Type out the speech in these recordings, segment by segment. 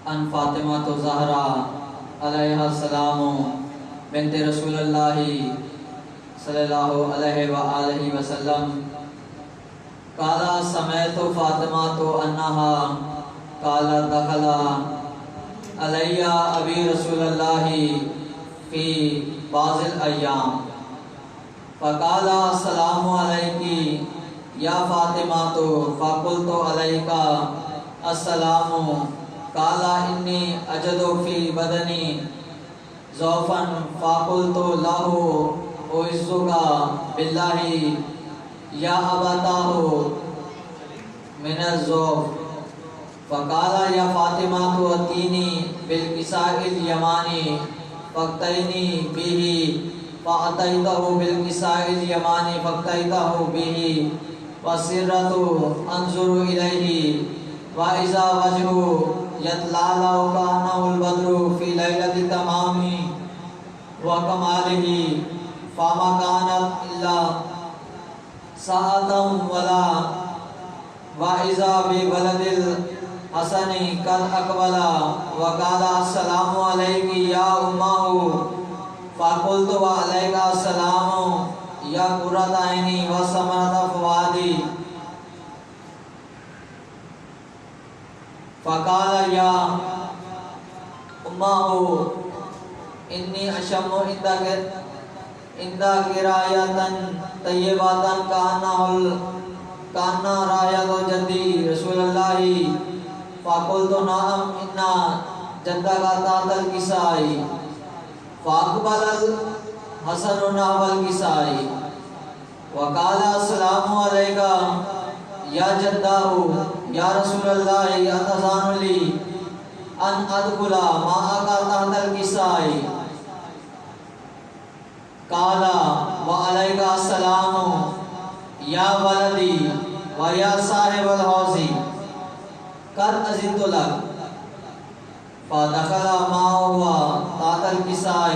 ان فاطمہ زہرا علیہ السلام بنت رسول اللہ صلی اللہ علیہ وآلہ وسلم قال سمعت فاطمہ انہا قال دخل علی ابی رسول اللہ فی بعض الایام فقال السلام علیکی یا فاطمہ فقلت علیک السلام قال انی اجد فی بدنی ضعفا فقلت له اعوذک باللہ یا ابتاہ من الضعف فقال یا فاطمہ اتینی بالکساء الیمانی فاقتینی به فأتیتہ بالکساء الیمانی فاقتیتہ به وسرت انظر الیہ وَإِذَا وَجْهُ يَتْلَالَوْ كَأَنَّهُ الْبَدْرُ فِي لَيْلَةِ التَّمَامِ وَكَمَالِهِ فَمَا كَانَتْ إِلَّا سَاعَةً وَلَا وَإِذَا بِوَلَدِ الْحَسَنِ قَدْ أَقْبَلَ وَقَالَ السَّلَامُ عَلَيْكِ يَا أُمَّهُ فَقُلْتُ وَعَلَيْكَ السَّلَامُ يَا قُرَّةَ عَيْنِي وَثَمَرَةَ فُؤَادِي فقال یا امہ انی اشم عندک رایۃ طیبۃ کأنہا رایۃ جدی رسول اللہ فقلت نعم ان جدک تحت الکساء فاقبل الحسن نحو الکساء وقال السلام علیک یا جدہ یا رسول اللہ اتذان لی ان ادخل معک تحت الکساء قال وعلیک السلام یا ولدی و یا صاحب الحوض قد اذنت لک فدخل معه تحت الکساء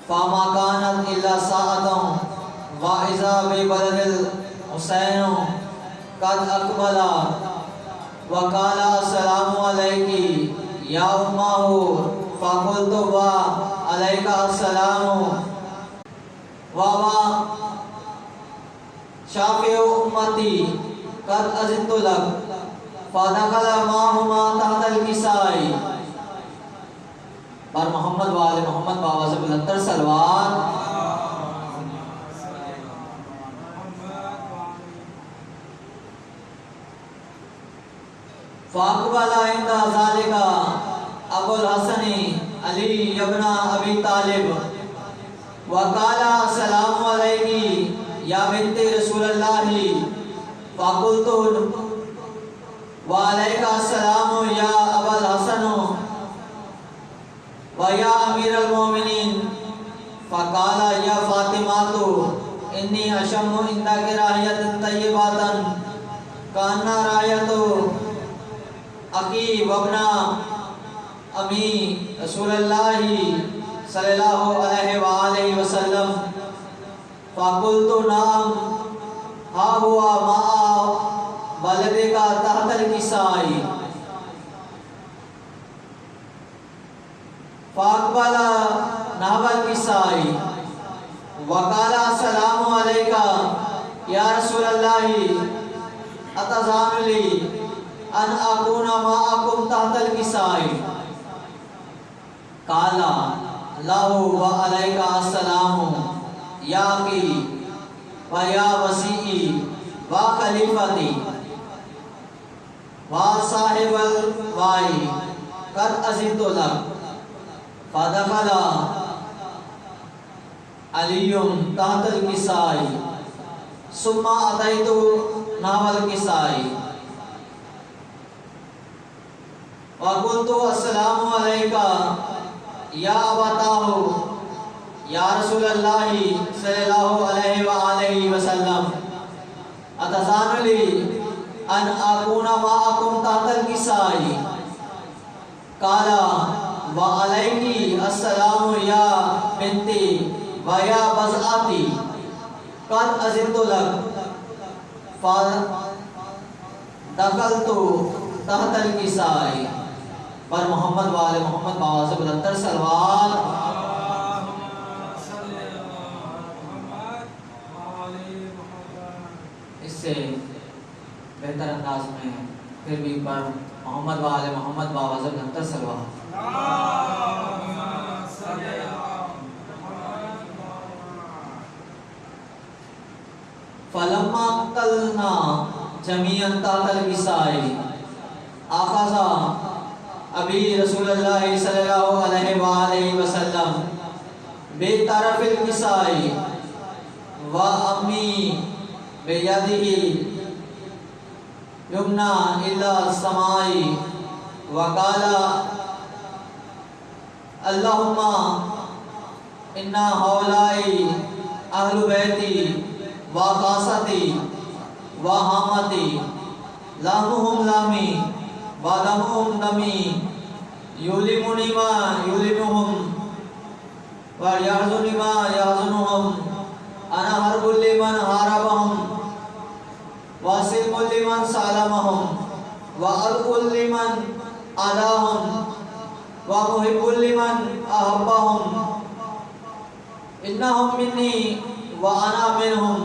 فما كانت الا ساعة واذا ببلد الحسین قد اقبل وقال السلام علیکی یا امہ فقلت وعلیک السلام شافع امتی قد اذنت لک فدخل معہما تحت الکساء بر محمد و آل محمد باواز بلندر سلوات فاقبل عند ذلك ابو الحسن علی ابن ابی طالب وقال السلام علیکی یا بنت رسول اللہ فقلت وعلیک السلام یا ابا الحسن ویا امیر المومنین فقال یا فاطمہ انی اشم عندک رایۃ طیبۃ کأنہا رایۃ اخی وابن امی رسول اللہ صلی اللہ علیہ وآلہ وسلم فقلت نعم ہا ہوا مع ولدک تحت الکساء فاقبل نحو الکساء وقال السلام علیک یا رسول اللہ اتذان لی ان اکون معکم تحت الکساء قال له وعلیک السلام یا اخی و یا وسیعی و خلیفتی و صاحب الوائی قد اذنت لک فدخل علی تحت الکساء ثم اتیت نحو الکساء وقلت السلام علیک یا ابتاہ یا رسول اللہ صلی اللہ علیہ وآلہ وسلم اتذان لی ان اکون معکم تحت الکساء قال وعلیکی السلام یا بنتی و یا بزعتی قد اذنت لک دخلت تحت الکسائی پر محمد والے محمد باواز بلند تر صلوات. اس سے بہتر انداز میں پھر بھی پر محمد والے محمد باواز بلند تر صلوات. فلما قلنا جميعا تحت الوساء اخذ ابی رسول اللہ صلی اللہ علیہ وآلہ وسلم بطرف الوساء و امی بیدہ یمنى الى السماء وقال اللهم ان هؤلاء اہل بیتی وخاصتی وحامتی لامہم لامی ودمہم دمی یولمنی ما یولمہم ویحزنی ما یحزنہم انا حرب لمن حاربہم وسلم لمن سالمہم وعدو لمن عداہم ومحب لمن احبہم انہم منی وانا منہم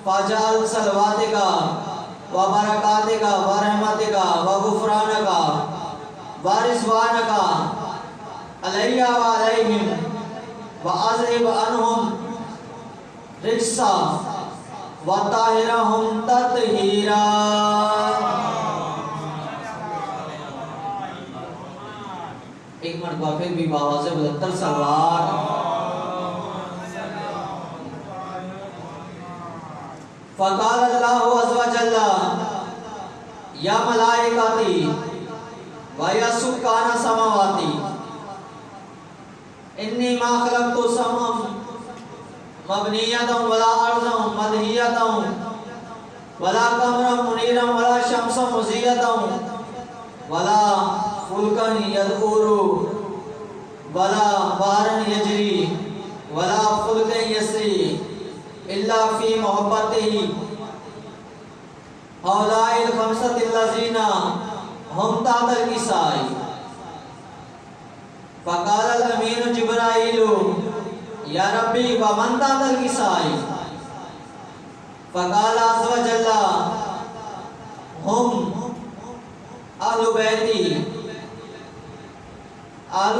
فاجعل صلواتک وبرکاتک ورحمتک وغفرانک ورضوانک علی وعلیہم واذہب عنہم رجس وطہرہم تطہیرا. ایک مرتبہ پھر بھی باواز بلند تر صلوات. فقال اللہ عز وجل یا ملائکتی و یا سکان سماواتی انی ما خلقت سمم مبنیتا ولا ارضا مدہیتا ولا قمرا منیرا ولا شمسا مزیتا ولا فلکا یدور ولا بحرا یجری ولا فلکا یسری الا فی محبتہ هؤلاء الخمسة الذین هم تحت الکساء. فقال الامین جبرائیل یا ربی ومن تحت الکساء. فقال عز وجل هم اہل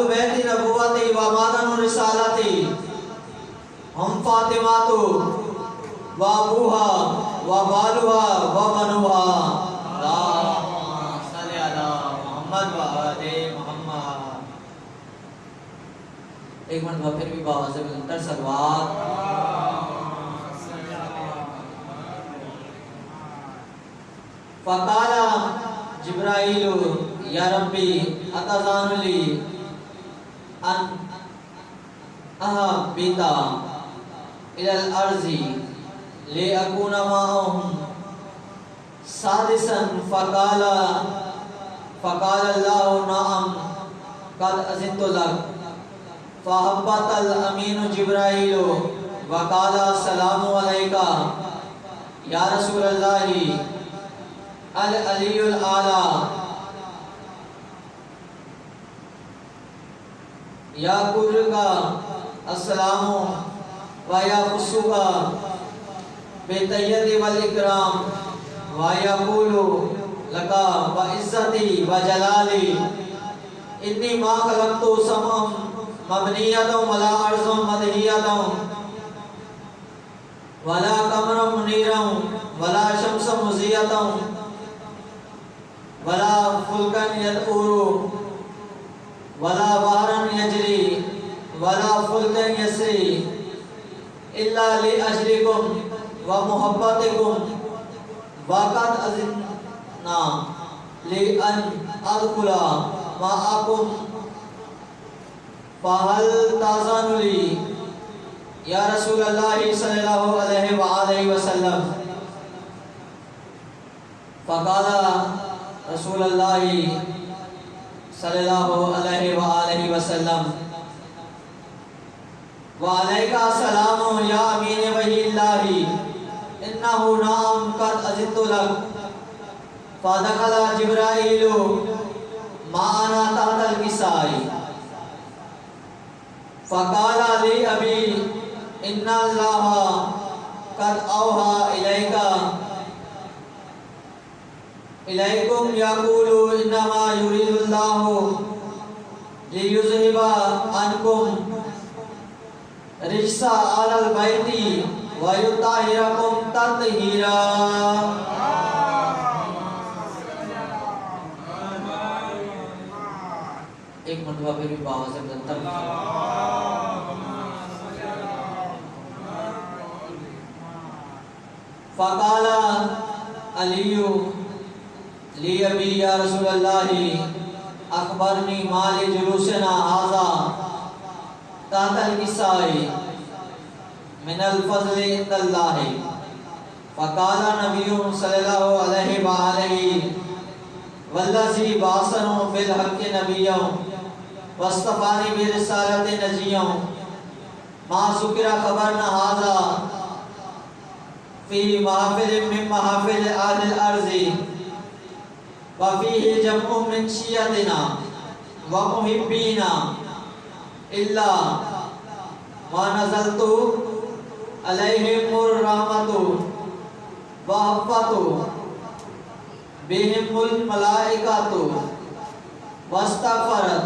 بیتی نبوتی ومادن رسالتی ہم فاطمات و ابوہا و بالوہا و منوہا. اللہم صلی علی محمد و آل محمد. ایک مرتبہ پھر بھی باواز بلند تر صلوات. فقال جبرائیل یا ربی اتذان لی ان اہبط الى الارض لأکون معهم سادسا. فقال اللہ نعم قد اذنت لک. فہبط الامین جبرائیل وقال السلام علیکہ یا رسول اللہ العلی الاعلی یا قرگا السلام و یا خصوگا بتیت والاکرام و یقول لکا و عزتی و جلالی انی ما خلقت سمم مبنیتا ولا ارض مدہیتا ولا قمر منیرا ولا شمس مضیتا ولا فلکا یدور ولا بحرا یجری ولا فلکا یسری الا لاجلکم ومحبتکم وقد اذنا لأن ادخل معکم فهل تأذن لی یا رسول اللہ صلی اللہ علیہ وآلہ وسلم. فقال رسول اللہ صلی اللہ علیہ وآلہ وسلم وعلیکہ السلام یا امین وحی اللہ انہو نام قد اذنت لک. فدخل جبرائیل معنا تحت الکساء فقال لی ابی ان اللہ قد اوحى الیکم یقول انما یرید اللہ لیذہب عنکم رجس اہل البیت ویطہرکم تطہیرا۔ ایک مرتبہ پھر بھی باوا سے بلندر فقال علی لی ابی یا رسول اللہ اخبرنی مال جلوسنا ھذا تحت الکساء من الفضل عند اللہ۔ فقال نبی صلی اللہ علیہ وآلہ والذی بعثنی بالحق نبیا واصطفانی برسالۃ نجیا ما ذکر خبرنا ھذا فی محافل من محافل اہل الارض وفیہ جمع من شیعتنا ومحبینا الا ما نزلت علیہم الرحمت وحفت بہم الملائکۃ واستغفرت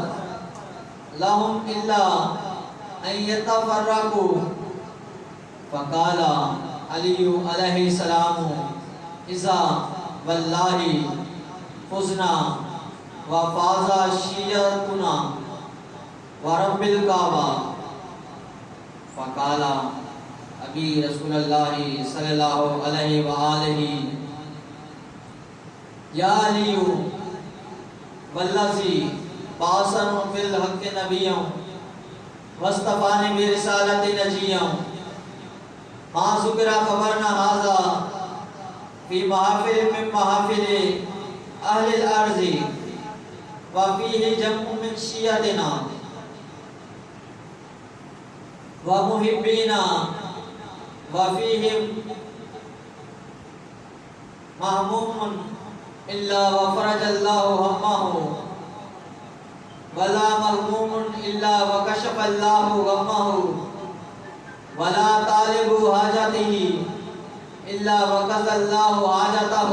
لهم الا ان يتفرقوا۔ فقال علی علیہ السلام اذا واللہ فزنا وفاز شیعتنا ورب الکعبہ۔ فقال ابی رسول اللہ صلی اللہ علیہ وآلہ یا علی والذی بعثنی بالحق نبیا واصطفانی برسالۃ نجیا ما ذکر خبرنا ھذا فی محافل من محافل اہل الارض وفیہ جمع من شیعتنا ومحبینا وفیہم مہموم الا وفرج اللہ ہمہ ولا مغموم الا وکشف اللہ غمہ ولا طالب حاجته الا وقضى الله حاجته۔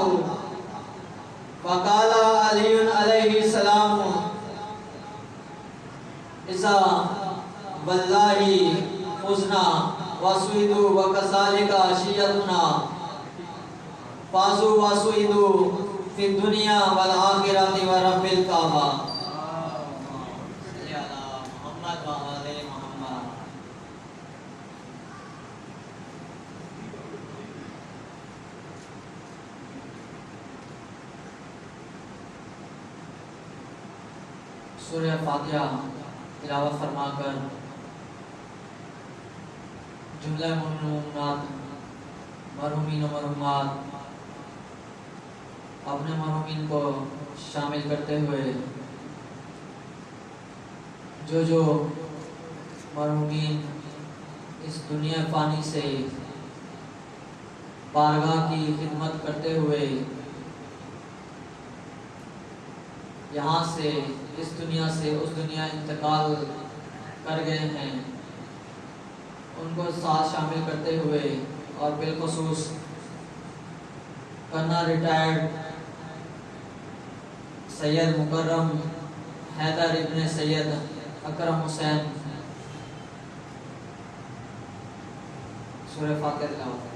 فقال علی علیہ السلام اذا واللہ فزنا وسعدوا وكذلك شیعتنا فازوا وسعدوا فی الدنیا والآخرۃ ورب الکعبہ۔ سورہ فاتحہ تلاوت فرما کر جملہ مومنات مرحومین و مرحومات اپنے مرحومین کو شامل کرتے ہوئے جو مرحومین اس دنیا فانی سے بارگاہ کی خدمت کرتے ہوئے یہاں سے اس دنیا سے اس دنیا انتقال کر گئے ہیں، ان کو ساتھ شامل کرتے ہوئے اور بالخصوص کرنا ریٹائرڈ سید مکرم حیدر ابن سید اکرم حسین سورہ فاتحہ تلاوت۔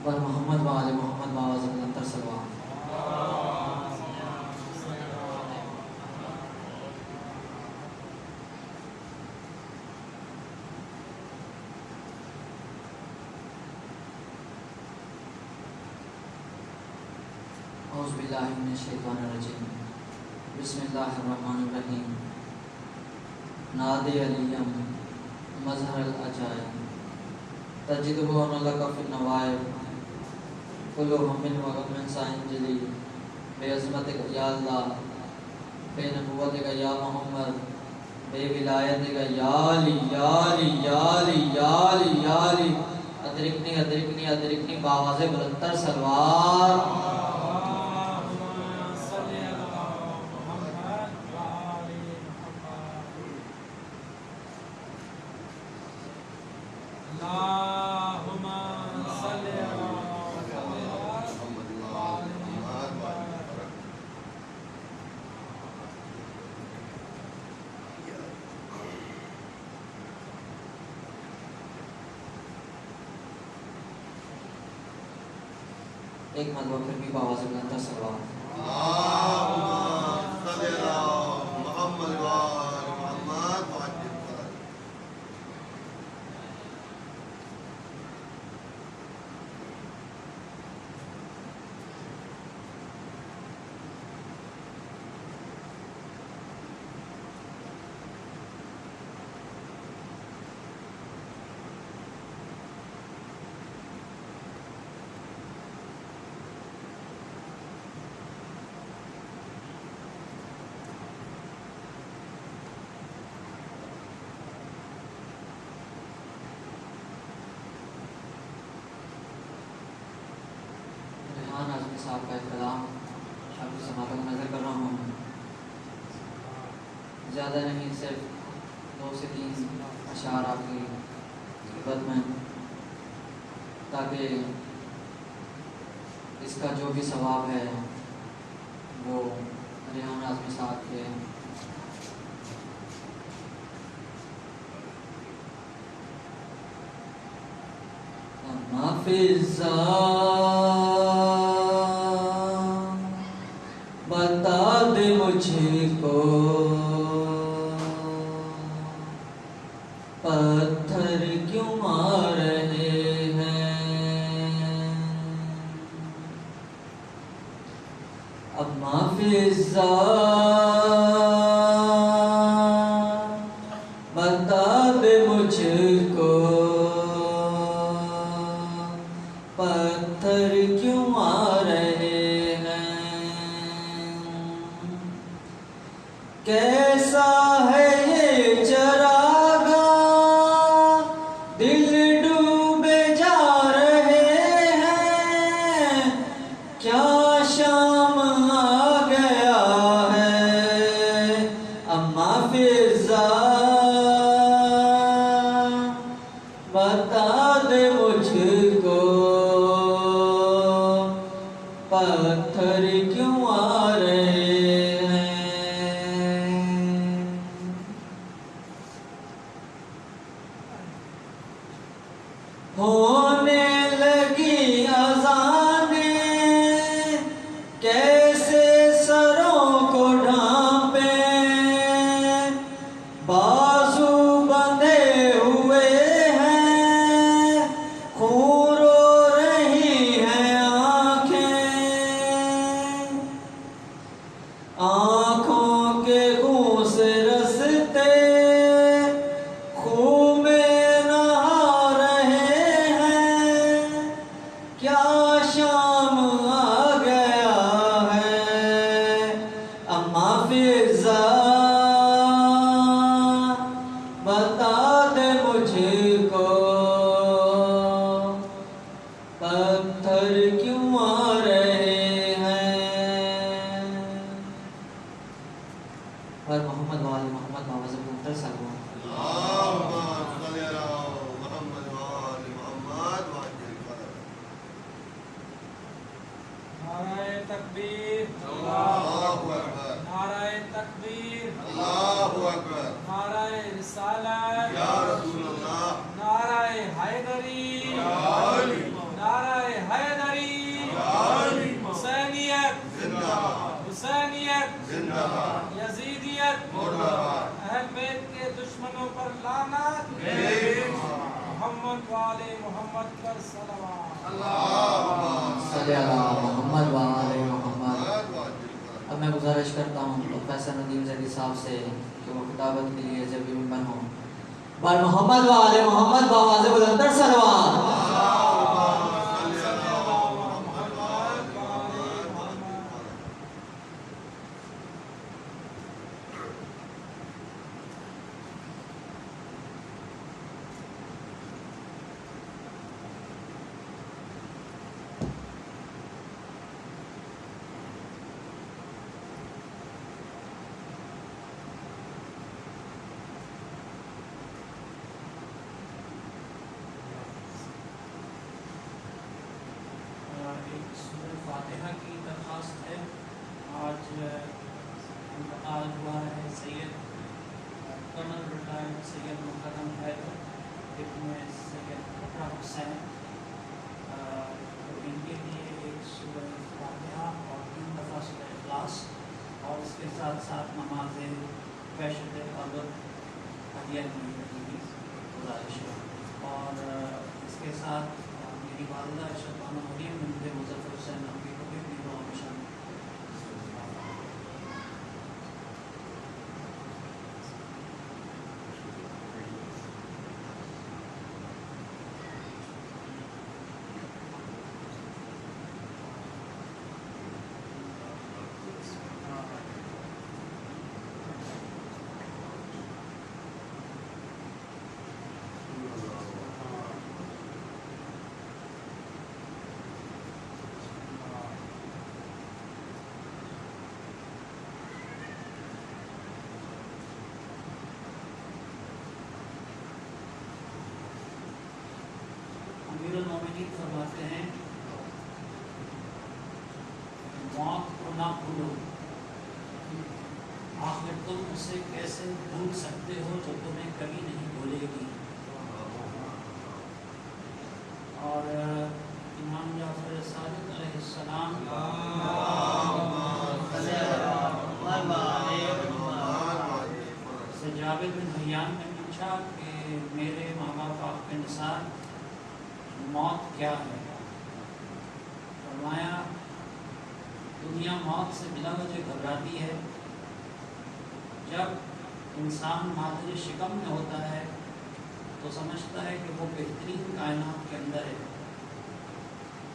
بر محمد و آل محمد و آل صلوات۔ اعوذ باللہ من الشیطان الرجیم بسم اللہ الرحمن الرحیم نادی علیم مظہر العجائب تجدہ لک فی النوائب کل ہم و غم سینجلی بے عظمتک یا اللہ بے نبوتک یا محمد بے ولایتک یا علی یا علی یا علی یا علی یا علی ادرکنی ادرکنی ادرکنی بآواز بلندتر سلوات ایک مرتبہ پھر بھی بآواز بلندتر سلوات اعظمی صاحب کا کلام شامل سماعتوں کو نظر کر رہا ہوں زیادہ نہیں صرف 2 سے 3 اشعار آپ کی خدمت میں تاکہ اس کا جو بھی ثواب ہے وہ ریحان اعظمی صاحب کے بتا دے مجھ کو پتھر کیوں مار رہے ہیں اب معافضہ بتا دے مجھ کو پتھر کیوں مار رہے ہیں کیسا ہے یہ چراغاں دل ڈوبے جا رہے ہیں کیا شام آ گیا ہے اما فضا بتا دے مجھ کو پتھر کیوں آ رہے ہیں ہونے لگی اذانیں کیسے سروں کو ڈھانپیں بازو بندھے ہوئے ہیں خون رو رہی ہیں آنکھوں کے خون سے رستے خون میں نہا رہے ہیں کیا شام آ گیا ہے اما فضا بتا دے مجھ کو پتھر کیوں آ رہے ہیں اور محمد وآل محمد بآواز بلندتر سلوات نعرہ تکبیر اللہ اکبر نعرہ تکبیر اللہ اکبر نعرہ رسالت یا رسول اللہ نعرہ حیدری یا علی نعرہ حیدری یا علی حسینیت زندہ باد حسینیت زندہ باد یزیدیت مردہ باد اہل بیت کے دشمنوں پر لعنت محمد والے محمد پر صلوات صلی اللہ محمد وآل محمد اب میں گزارش کرتا ہوں پروفیسر ندیم زیدی صاحب سے کہ وہ خطابت کے لیے جب ممبر ہوں. بار محمد و آل محمد بآواز بلندتر صلوات. فاتحہ کی درخواست ہے. آج انتقال ہوا ہے سید قمر ریٹائرڈ سید مکرم حیدر ابن سید اقرا حسین. ان کے لیے ایک سورہ فاتحہ اور 3 دفعہ سورہ اخلاص اور اس کے ساتھ ساتھ نماز وحشت قبر ہدیہ کی گزارش ہے. اور اس کے ساتھ میری والدہ ارشد بانو مریم بنت مظفر حسین نقوی کو بھی دعا میں شامل. امیر المومنین فرماتے ہیں موت کو نہ بھولو، آخر تم اسے کیسے بھول سکتے ہو جو تمہیں کبھی نہیں بھولے گی. اور امام جعفر صادق علیہ السلام سے جابر بن حیان نے پوچھا کہ میرے ماں باپ آپ کے نثار موت کیا ہے؟ فرمایا دنیا موت سے بلا وجہ گھبراتی ہے. جب انسان مادر شکم میں ہوتا ہے تو سمجھتا ہے کہ وہ بہترین کائنات کے اندر ہے،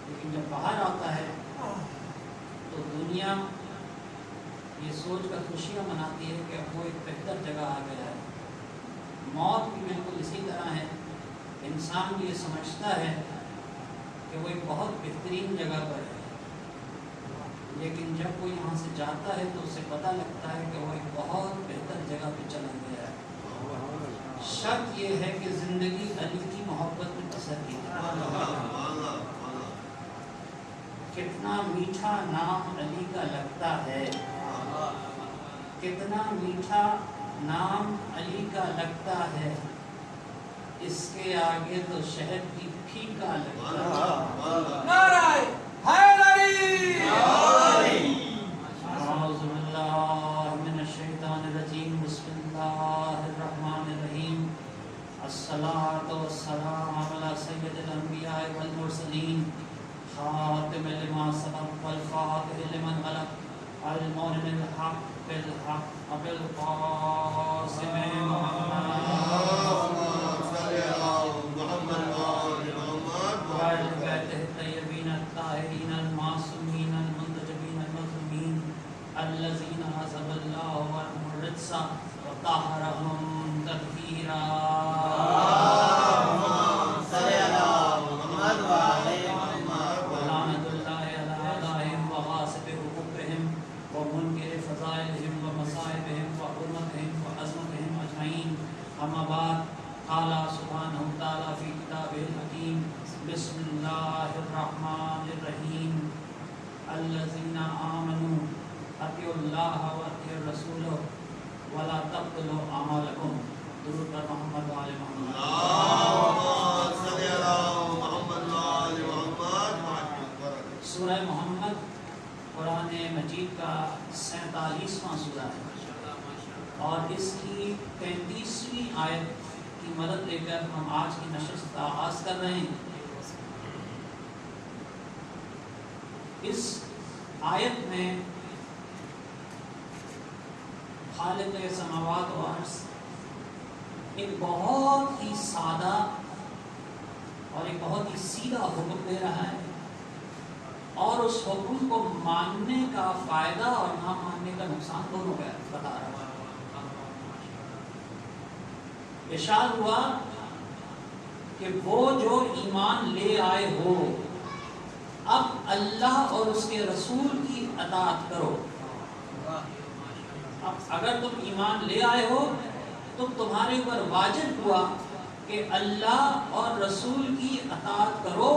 لیکن جب باہر آتا ہے تو دنیا یہ سوچ کر خوشیاں مناتی ہے کہ اب وہ ایک بہتر جگہ آ گیا ہے. موت بھی بالکل اسی طرح ہے. انسان یہ سمجھتا ہے کہ وہ ایک بہت بہترین جگہ پر ہے، لیکن جب وہ یہاں سے جاتا ہے تو اسے پتہ لگتا ہے کہ وہ ایک بہت بہتر جگہ پہ چلا گیا ہے. شک یہ ہے کہ زندگی علی کی محبت میں بسر کی ہے. کتنا میٹھا نام علی کا لگتا ہے، کتنا میٹھا نام علی کا لگتا ہے، اس کے آگے تو شہد بھی پھیکا لگتا ہے. نعرہ حیدری! اعوذ باللہ من الشیطان الرجیم. بسم اللہ الرحمن الرحیم. الصلاۃ والسلام علی سید الانبیاء والمرسلین خاتم لما سبق والفاتح لمن غلق المعلن الحق بالحق بالقاسم الذين حسب الله والمرسل وطهرهم تطهيرا. ولعنة الله على أعدائهم وغاصب حقوقهم ومنكر فضائلهم ومصائبهم وحرمتهم وعظمتهم أجمعين. أما بعد، قال سبحانه وتعالى في كتابه الحكيم: بسم الله الرحمن الرحيم. الذين آمنوا اطیعوا اللہ و اطیعوا الرسول ولا تبطلوا اعمالکم. درود پر محمد و آل محمد. سورہ محمد قرآن مجید کا 47واں سورہ ہے اور اس کی 35ویں آیت کی مدد لے کر ہم آج کی نشست کا آغاز کر رہے ہیں. اس آیت میں خالق سماوات و عرض ایک بہت ہی سادہ اور ایک بہت ہی سیدھا حکم دے رہا ہے، اور اس حکم کو ماننے کا فائدہ اور نہ ماننے کا نقصان دونوں کا بتا رہا ہے۔ ارشاد ہوا کہ وہ جو ایمان لے آئے ہو اب اللہ اور اس کے رسول کی اطاعت کرو۔ اب اگر تم ایمان لے آئے ہو تو تمہارے اوپر واجب ہوا کہ اللہ اور رسول کی اطاعت کرو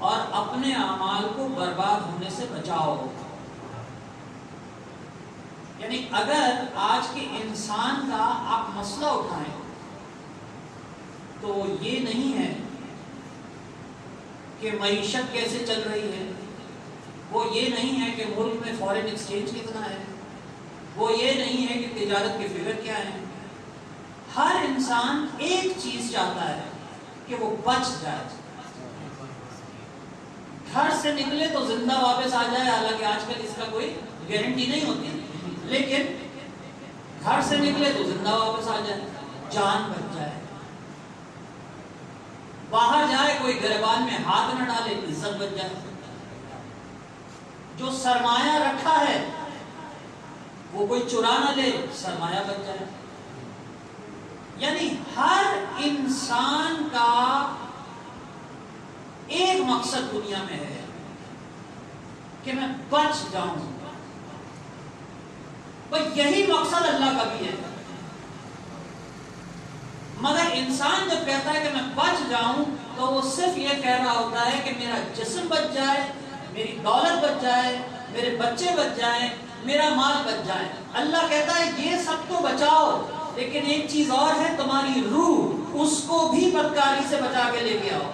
اور اپنے اعمال کو برباد ہونے سے بچاؤ۔ یعنی اگر آج کے انسان کا آپ مسئلہ اٹھائیں تو یہ نہیں ہے کہ معیشت کیسے چل رہی ہے، وہ یہ نہیں ہے کہ ملک میں فارن ایکسچینج کتنا ہے، وہ یہ نہیں ہے کہ تجارت کے فگر کیا ہیں۔ ہر انسان ایک چیز چاہتا ہے کہ وہ بچ جائے، گھر سے نکلے تو زندہ واپس آ جائے، حالانکہ آج کل اس کا کوئی گارنٹی نہیں ہوتی، لیکن گھر سے نکلے تو زندہ واپس آ جائے، جان بچ جائے، باہر جائے کوئی گریبان میں ہاتھ نہ ڈالے، عزت بچ جائے، جو سرمایہ رکھا ہے وہ کوئی چرا نہ لے، سرمایہ بچ جائے۔ یعنی ہر انسان کا ایک مقصد دنیا میں ہے کہ میں بچ جاؤں، بس یہی مقصد اللہ کا بھی ہے۔ مگر انسان جب کہتا ہے کہ میں بچ جاؤں تو وہ صرف یہ کہہ رہا ہوتا ہے کہ میرا جسم بچ جائے، میری دولت بچ جائے، میرے بچے بچ جائیں، میرا مال بچ جائے۔ اللہ کہتا ہے یہ سب تو بچاؤ، لیکن ایک چیز اور ہے، تمہاری روح، اس کو بھی بدکاری سے بچا کے لے کے آؤ۔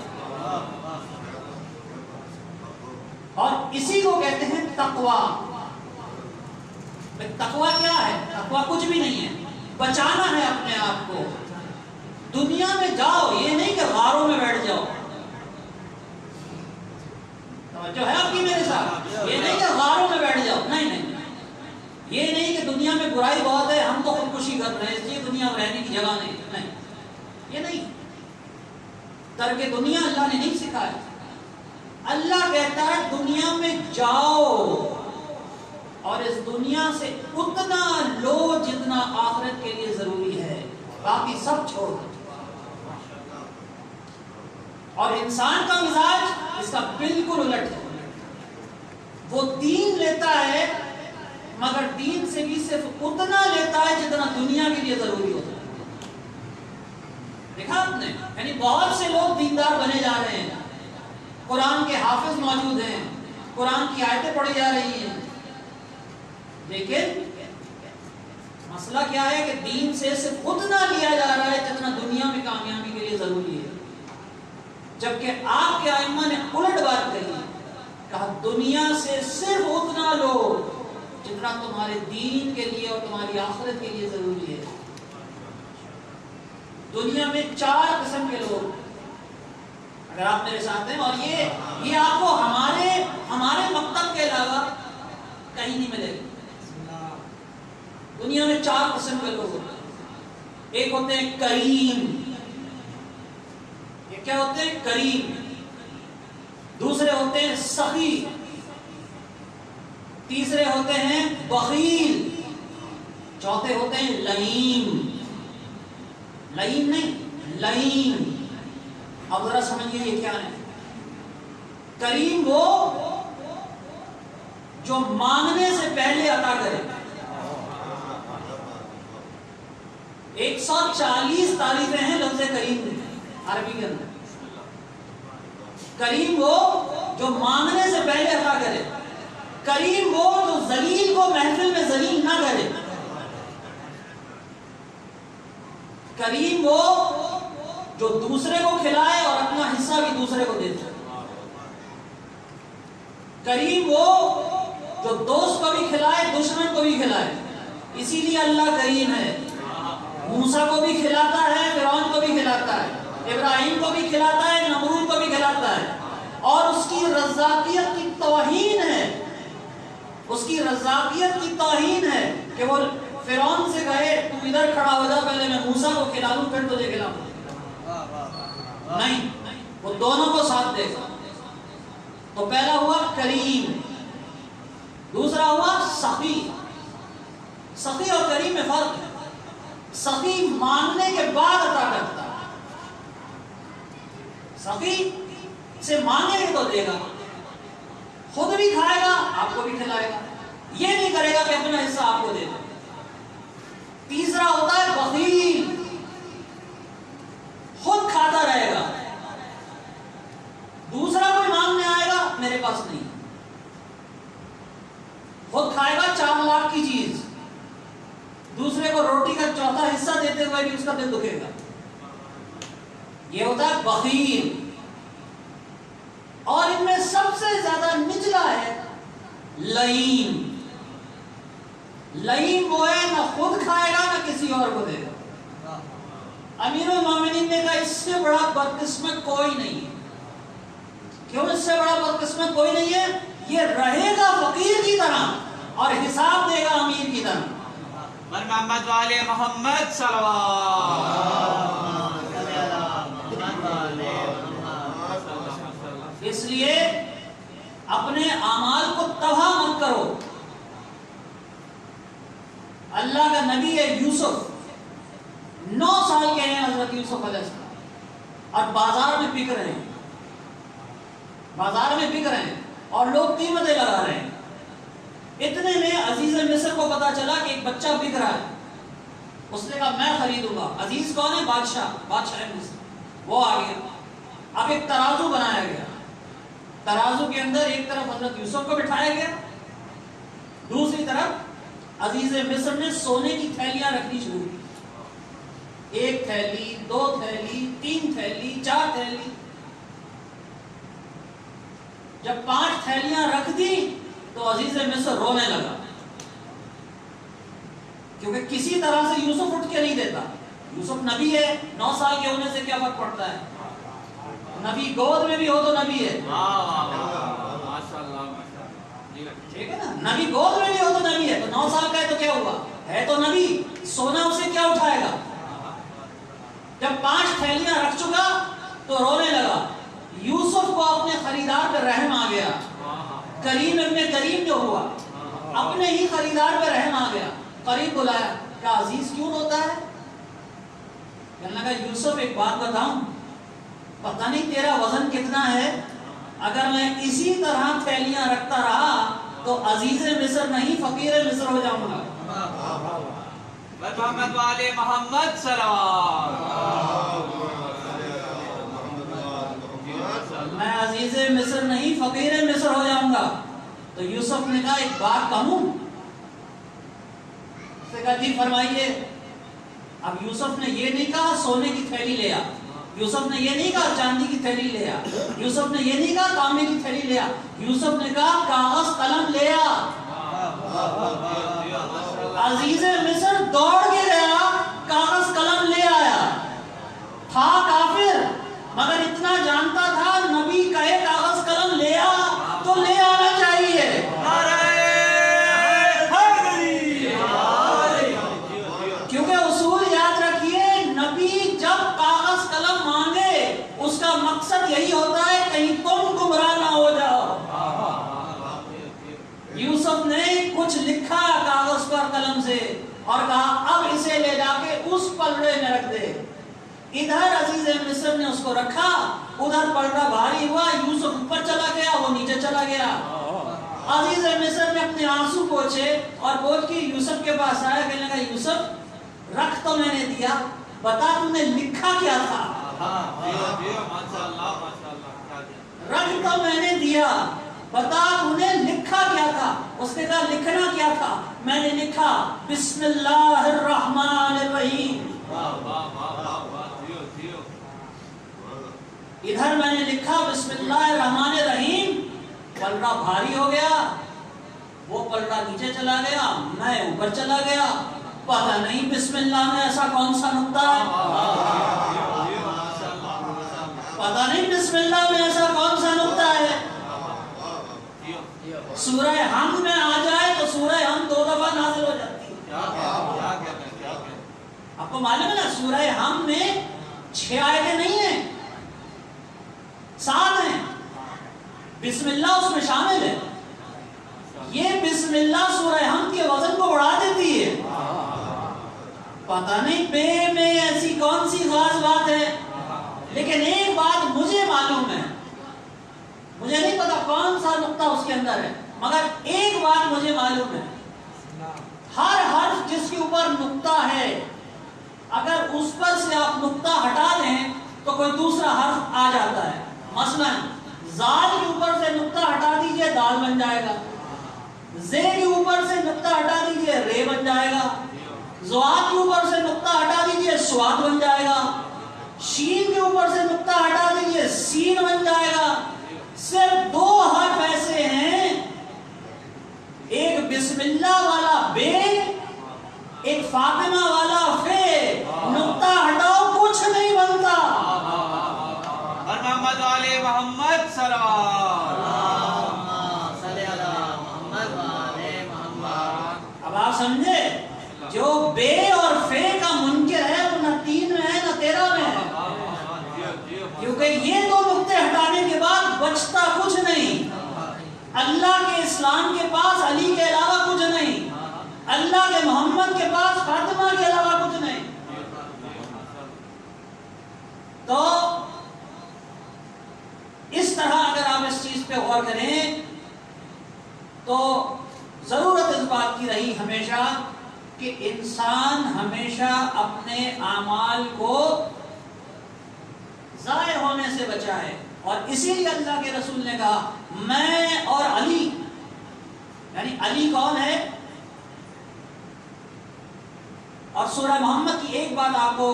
اور اسی کو کہتے ہیں تقویٰ۔ تقویٰ کیا ہے؟ تقویٰ کچھ بھی نہیں ہے، بچانا ہے اپنے آپ کو۔ دنیا میں جاؤ، یہ نہیں کہ غاروں میں بیٹھ جاؤ، توجہ ہے آپ کی میرے ساتھ؟ یہ نہیں کہ غاروں میں بیٹھ جاؤ، نہیں، یہ نہیں کہ دنیا میں برائی بہت ہے ہم تو خودکشی کر رہے ہیں اس لیے دنیا میں رہنے کی جگہ نہیں، یہ نہیں۔ ترک دنیا اللہ نے نہیں سکھایا۔ اللہ کہتا ہے دنیا میں جاؤ اور اس دنیا سے اتنا لو جتنا آخرت کے لیے ضروری ہے، باقی سب چھوڑ دو۔ اور انسان کا مزاج اس کا بالکل الٹ ہے، وہ دین لیتا ہے مگر دین سے بھی صرف اتنا لیتا ہے جتنا دنیا کے لیے ضروری ہوتا ہے۔ دیکھا آپ نے، یعنی بہت سے لوگ دیندار بنے جا رہے ہیں، قرآن کے حافظ موجود ہیں، قرآن کی آیتیں پڑھی جا رہی ہیں، لیکن مسئلہ کیا ہے کہ دین سے صرف اتنا لیا جا رہا ہے جتنا دنیا میں کامیابی کے لیے ضروری ہے، جبکہ آپ کے ائمہ نے الٹ بات کہی، کہا دنیا سے صرف اتنا لو جتنا تمہارے دین کے لیے اور تمہاری آخرت کے لیے ضروری ہے۔ دنیا میں 4 قسم کے لوگ، اگر آپ میرے ساتھ ہیں، اور یہ آپ کو ہمارے مکتب کے علاوہ کہیں نہیں ملے گا۔ دنیا میں 4 قسم کے لوگ ہوتے ہیں۔ ایک ہوتے ہیں کریم، یہ کیا ہوتے ہیں؟ کریم۔ دوسرے ہوتے ہیں سخی، تیسرے ہوتے ہیں بخیل، چوتھے ہوتے ہیں لئیم۔ لئیم نہیں، لئیم۔ اب ذرا سمجھیے یہ کیا ہے۔ کریم وہ جو مانگنے سے پہلے عطا کرے۔ 140 تعریفیں ہیں لفظ کریم میں عربی کے اندر۔ کریم وہ جو مانگنے سے پہلے عطا کرے، کریم وہ جو ذلیل کو محفل میں ذلیل نہ کرے، کریم وہ جو دوسرے کو کھلائے اور اپنا حصہ بھی دوسرے کو دے دے، کریم وہ جو دوست کو بھی کھلائے دشمن کو بھی کھلائے۔ اسی لیے اللہ کریم ہے، موسیٰ کو بھی کھلاتا ہے، فرعون کو بھی کھلاتا ہے، ابراہیم کو بھی کھلاتا ہے، نمرود کو بھی کھلاتا ہے، اور اس کی رزاقیت کی توہین ہے، اس کی رزاقیت کی توہین ہے کہ وہ فرعون سے کہے تو ادھر کھڑا ہو جا، پہلے میں موسیٰ کو کھلا لوں پھر تجھے کھلاؤں، نہیں، وہ دونوں کو ساتھ دے گا۔ تو پہلا ہوا کریم، دوسرا ہوا سخی۔ سخی اور کریم میں فرق ہے، سخی مانگنے کے بعد عطا کرتا ہے، سخی سے مانگے گے تو دے گا، خود بھی کھائے گا آپ کو بھی کھلائے گا، یہ نہیں کرے گا کہ اپنا حصہ آپ کو دے دے۔ تیسرا ہوتا ہے بخیل، خود کھاتا رہے گا، دوسرا کوئی مانگنے آئے گا میرے پاس نہیں، خود کھائے گا 4 لاکھ کی چیز، دوسرے کو روٹی کا چوتھا حصہ دیتے ہوئے بھی اس کا دل دکھے گا، یہ ہوتا ہے بخیل۔ اور ان میں سب سے زیادہ نچلا ہے لعین۔ لعین وہ ہے نہ خود کھائے گا نہ کسی اور کو دے گا۔ امیر المومنین نے کہا اس سے بڑا بدقسمت کوئی نہیں ہے۔ کیوں اس سے بڑا بدقسمت کوئی نہیں ہے؟ یہ رہے گا فقیر کی طرح اور حساب دے گا امیر کی طرح۔ محمد والے محمد صلوات۔ اس لیے اپنے اعمال کو تباہ مت کرو۔ اللہ کا نبی ہے یوسف، 9 سال کے ہیں حضرت یوسف علیہ السلام، اور بازار میں بک رہے ہیں، بازار میں بک رہے ہیں اور لوگ قیمتیں لگا رہے ہیں۔ اتنے میں عزیز مصر کو پتا چلا کہ ایک بچہ بک رہا ہے، اس نے کہا میں خریدوں گا۔ عزیز کون ہے؟ بادشاہ مصر۔ وہ آ گیا، اب ایک ترازو بنایا گیا، ترازو کے اندر ایک طرف حضرت یوسف کو بٹھایا گیا، دوسری طرف عزیز مصر نے سونے کی تھیلیاں رکھنی شروع کی، 1 تھیلی، 2 تھیلی، 3 تھیلی، 4 تھیلی۔ جب 5 تھیلیاں رکھ دی تو عزیز مصر رونے لگا، کیونکہ کسی طرح سے یوسف اٹھ کے نہیں دیتا۔ یوسف نبی ہے، 9 سال کے ہونے سے کیا فرق پڑتا ہے؟ نبی گود میں بھی ہو تو نبی ہے، ٹھیک ہے نا؟ نبی گود میں بھی ہو تو نبی ہے، تو 9 سال کا ہے تو کیا ہوا؟ ہے تو نبی، سونا اسے کیا اٹھائے گا؟ جب 5 تھیلیاں رکھ چکا تو رونے لگا۔ یوسف کو اپنے خریدار پہ رحم آ گیا، کریم ابن کریم جو ہوا، اپنے ہی خریدار پہ رحم آ گیا، قریب بلایا، کہا عزیز کیوں روتا ہے؟ کہنے لگا یوسف ایک بات بتاؤں، پتہ نہیں تیرا وزن کتنا ہے، اگر میں اسی طرح تھیلیاں رکھتا رہا تو عزیز مصر نہیں فقیر مصر ہو جاؤں گا۔ محمد والے محمد صلوات۔ میں عزیز مصر نہیں فقیر مصر ہو جاؤں گا۔ تو یوسف نے کہا ایک بات کہوں؟ اس نے کہا جی فرمائیے۔ اب یوسف نے یہ نہیں کہا سونے کی تھیلی لے آ، یوسف نے یہ نہیں کہا چاندی کی تھیلی لے آ، یوسف نے یہ نہیں کہا تانبے کی تھیلی لے آ، یوسف نے کہا کاغذ قلم لے آ۔ عزیز مصر دوڑ کے گیا، کاغذ قلم لے آیا، تھا کافر مگر اتنا جانتا تھا نبی کہے کاغذ قلم لے آ تو لے آنا چاہیے۔ کیونکہ اصول یاد رکھیے، نبی جب کاغذ قلم مانگے اس کا مقصد یہی ہوتا ہے کہیں تم گمراہ نہ ہو جاؤ۔ یوسف نے کچھ لکھا کاغذ پر قلم سے اور کہا اب اسے لے جا کے اس پلڑے میں رکھ دے۔ ادھر عزیز مصر نے اس کو رکھا، ادھر پلڑا بھاری ہوا، یوسف اوپر چلا گیا، وہ نیچے چلا گیا۔ عزیز مصر نے اپنے آنسو پوچھے اور پوچھ کے یوسف کے پاس آیا، کہنے لگا یوسف رکھ تو میں نے دیا، بتا تم نے لکھا کیا تھا؟ رکھ تو میں نے دیا، بتا تم نے لکھا کیا تھا؟ اس نے کہا لکھنا کیا تھا؟ میں نے لکھا بسم اللہ الرحمن الرحیم۔ ادھر میں نے لکھا بسم اللہ الرحمن الرحیم، پلڑا بھاری ہو گیا، وہ پلڑا نیچے چلا گیا، میں اوپر چلا گیا، پتہ نہیں بسم اللہ میں ایسا کون سا نقطہ ہے، پتہ نہیں بسم اللہ میں ایسا کون سا نقطہ ہے۔ سورہ حمد میں آ جائے تو سورہ حمد 2 دفعہ نازل ہو جاتی ہے، کو معلوم ہے نا سورہ ہم میں 6 آیتیں نہیں ہیں، 7 ہیں. بسم اللہ اس میں شامل ہے. یہ بسم اللہ سورہ ہم کے وزن کو بڑھا دیتی ہے. پتہ نہیں بے میں ایسی کون سی خاص بات ہے، لیکن ایک بات مجھے معلوم ہے، مجھے نہیں پتا کون سا نقطہ اس کے اندر ہے، مگر ایک بات مجھے معلوم ہے، ہر حرف جس کے اوپر نقطہ ہے اگر اس پر سے آپ نقطہ ہٹا دیں تو کوئی دوسرا حرف آ جاتا ہے. مثلا زال کے اوپر سے نقطہ ہٹا دیجئے دال بن جائے گا، زے کے اوپر سے نقطہ ہٹا دیجئے رے بن جائے گا، زواد کے اوپر سے نقطہ ہٹا دیجئے سواد بن جائے گا، شین کے اوپر سے نقطہ ہٹا دیجئے سین بن جائے گا. صرف 2 حرف ایسے ہیں، ایک بسم اللہ والا بے، ایک فاطمہ والا فے، نقطہ ہٹاؤ کچھ نہیں بنتا. اور محمد والے محمد صلوات. اب آپ سمجھے، جو بے اور فے کا منکر ہے وہ نہ 3 میں ہے نہ 13 میں ہے، کیونکہ یہ 2 نقطے ہٹانے کے بعد بچتا کچھ نہیں. اللہ کے اسلام کے پاس علی کے علاوہ کچھ نہیں، اللہ کے محمد کے پاس فاطمہ کے علاوہ کچھ نہیں. تو اس طرح اگر آپ اس چیز پہ غور کریں تو ضرورت اس بات کی رہی ہمیشہ کہ انسان ہمیشہ اپنے اعمال کو ضائع ہونے سے بچائے. اور اسی لیے اللہ کے رسول نے کہا میں اور علی، یعنی علی کون ہے. اور سورہ محمد کی ایک بات آپ کو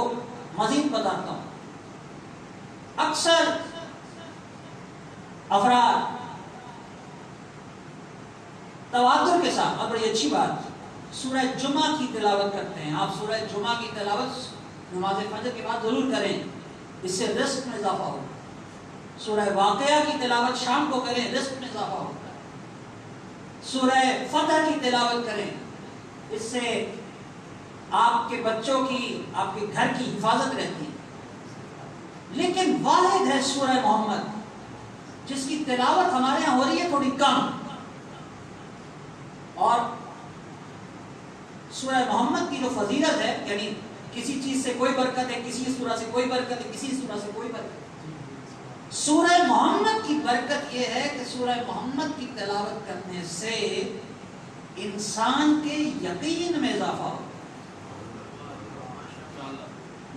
مزید بتاتا ہوں. اکثر افراد تواتر کے ساتھ، اور بڑی اچھی بات، سورہ جمعہ کی تلاوت کرتے ہیں. آپ سورہ جمعہ کی تلاوت نماز فجر کے بعد ضرور کریں، اس سے رزق میں اضافہ ہوگا. سورہ واقعہ کی تلاوت شام کو کریں، رزق میں اضافہ ہوتا ہے. سورہ فتح کی تلاوت کریں، اس سے آپ کے بچوں کی، آپ کے گھر کی حفاظت رہتی ہے. لیکن واحد ہے سورہ محمد جس کی تلاوت ہمارے یہاں ہو رہی ہے تھوڑی کم. اور سورہ محمد کی جو فضیلت ہے، یعنی کسی چیز سے کوئی برکت ہے، کسی سورہ سے کوئی برکت ہے، کسی سورہ سے کوئی برکت ہے. سورہ محمد کی برکت یہ ہے کہ سورہ محمد کی تلاوت کرنے سے انسان کے یقین میں اضافہ ہو.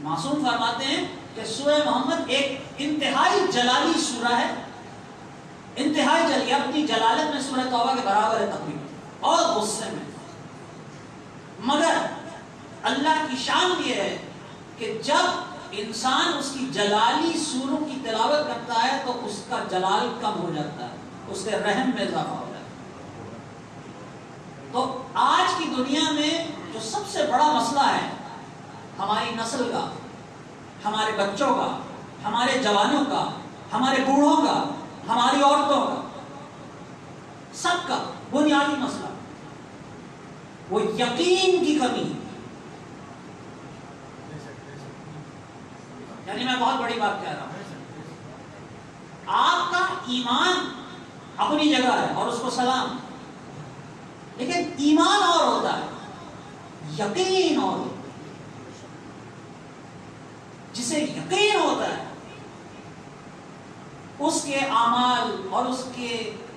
معصوم فرماتے ہیں کہ سورہ محمد ایک انتہائی جلالی سورہ ہے، انتہائی جلالی، اپنی جلالت میں سورہ توبہ کے برابر ہے تقریباً، اور غصے میں. مگر اللہ کی شان یہ ہے کہ جب انسان اس کی جلالی سوروں کی تلاوت کرتا ہے تو اس کا جلال کم ہو جاتا ہے، اس کے رحم میں اضافہ ہو جاتا ہے. تو آج کی دنیا میں جو سب سے بڑا مسئلہ ہے ہماری نسل کا، ہمارے بچوں کا، ہمارے جوانوں کا، ہمارے بوڑھوں کا، ہماری عورتوں کا، سب کا بنیادی مسئلہ وہ یقین کی کمی. یعنی میں بہت بڑی بات کہہ رہا ہوں، آپ کا ایمان اپنی جگہ ہے اور اس کو سلام، لیکن ایمان اور ہوتا ہے، یقین اور ہوتا ہے. جسے یقین ہوتا ہے اس کے اعمال اور اس کے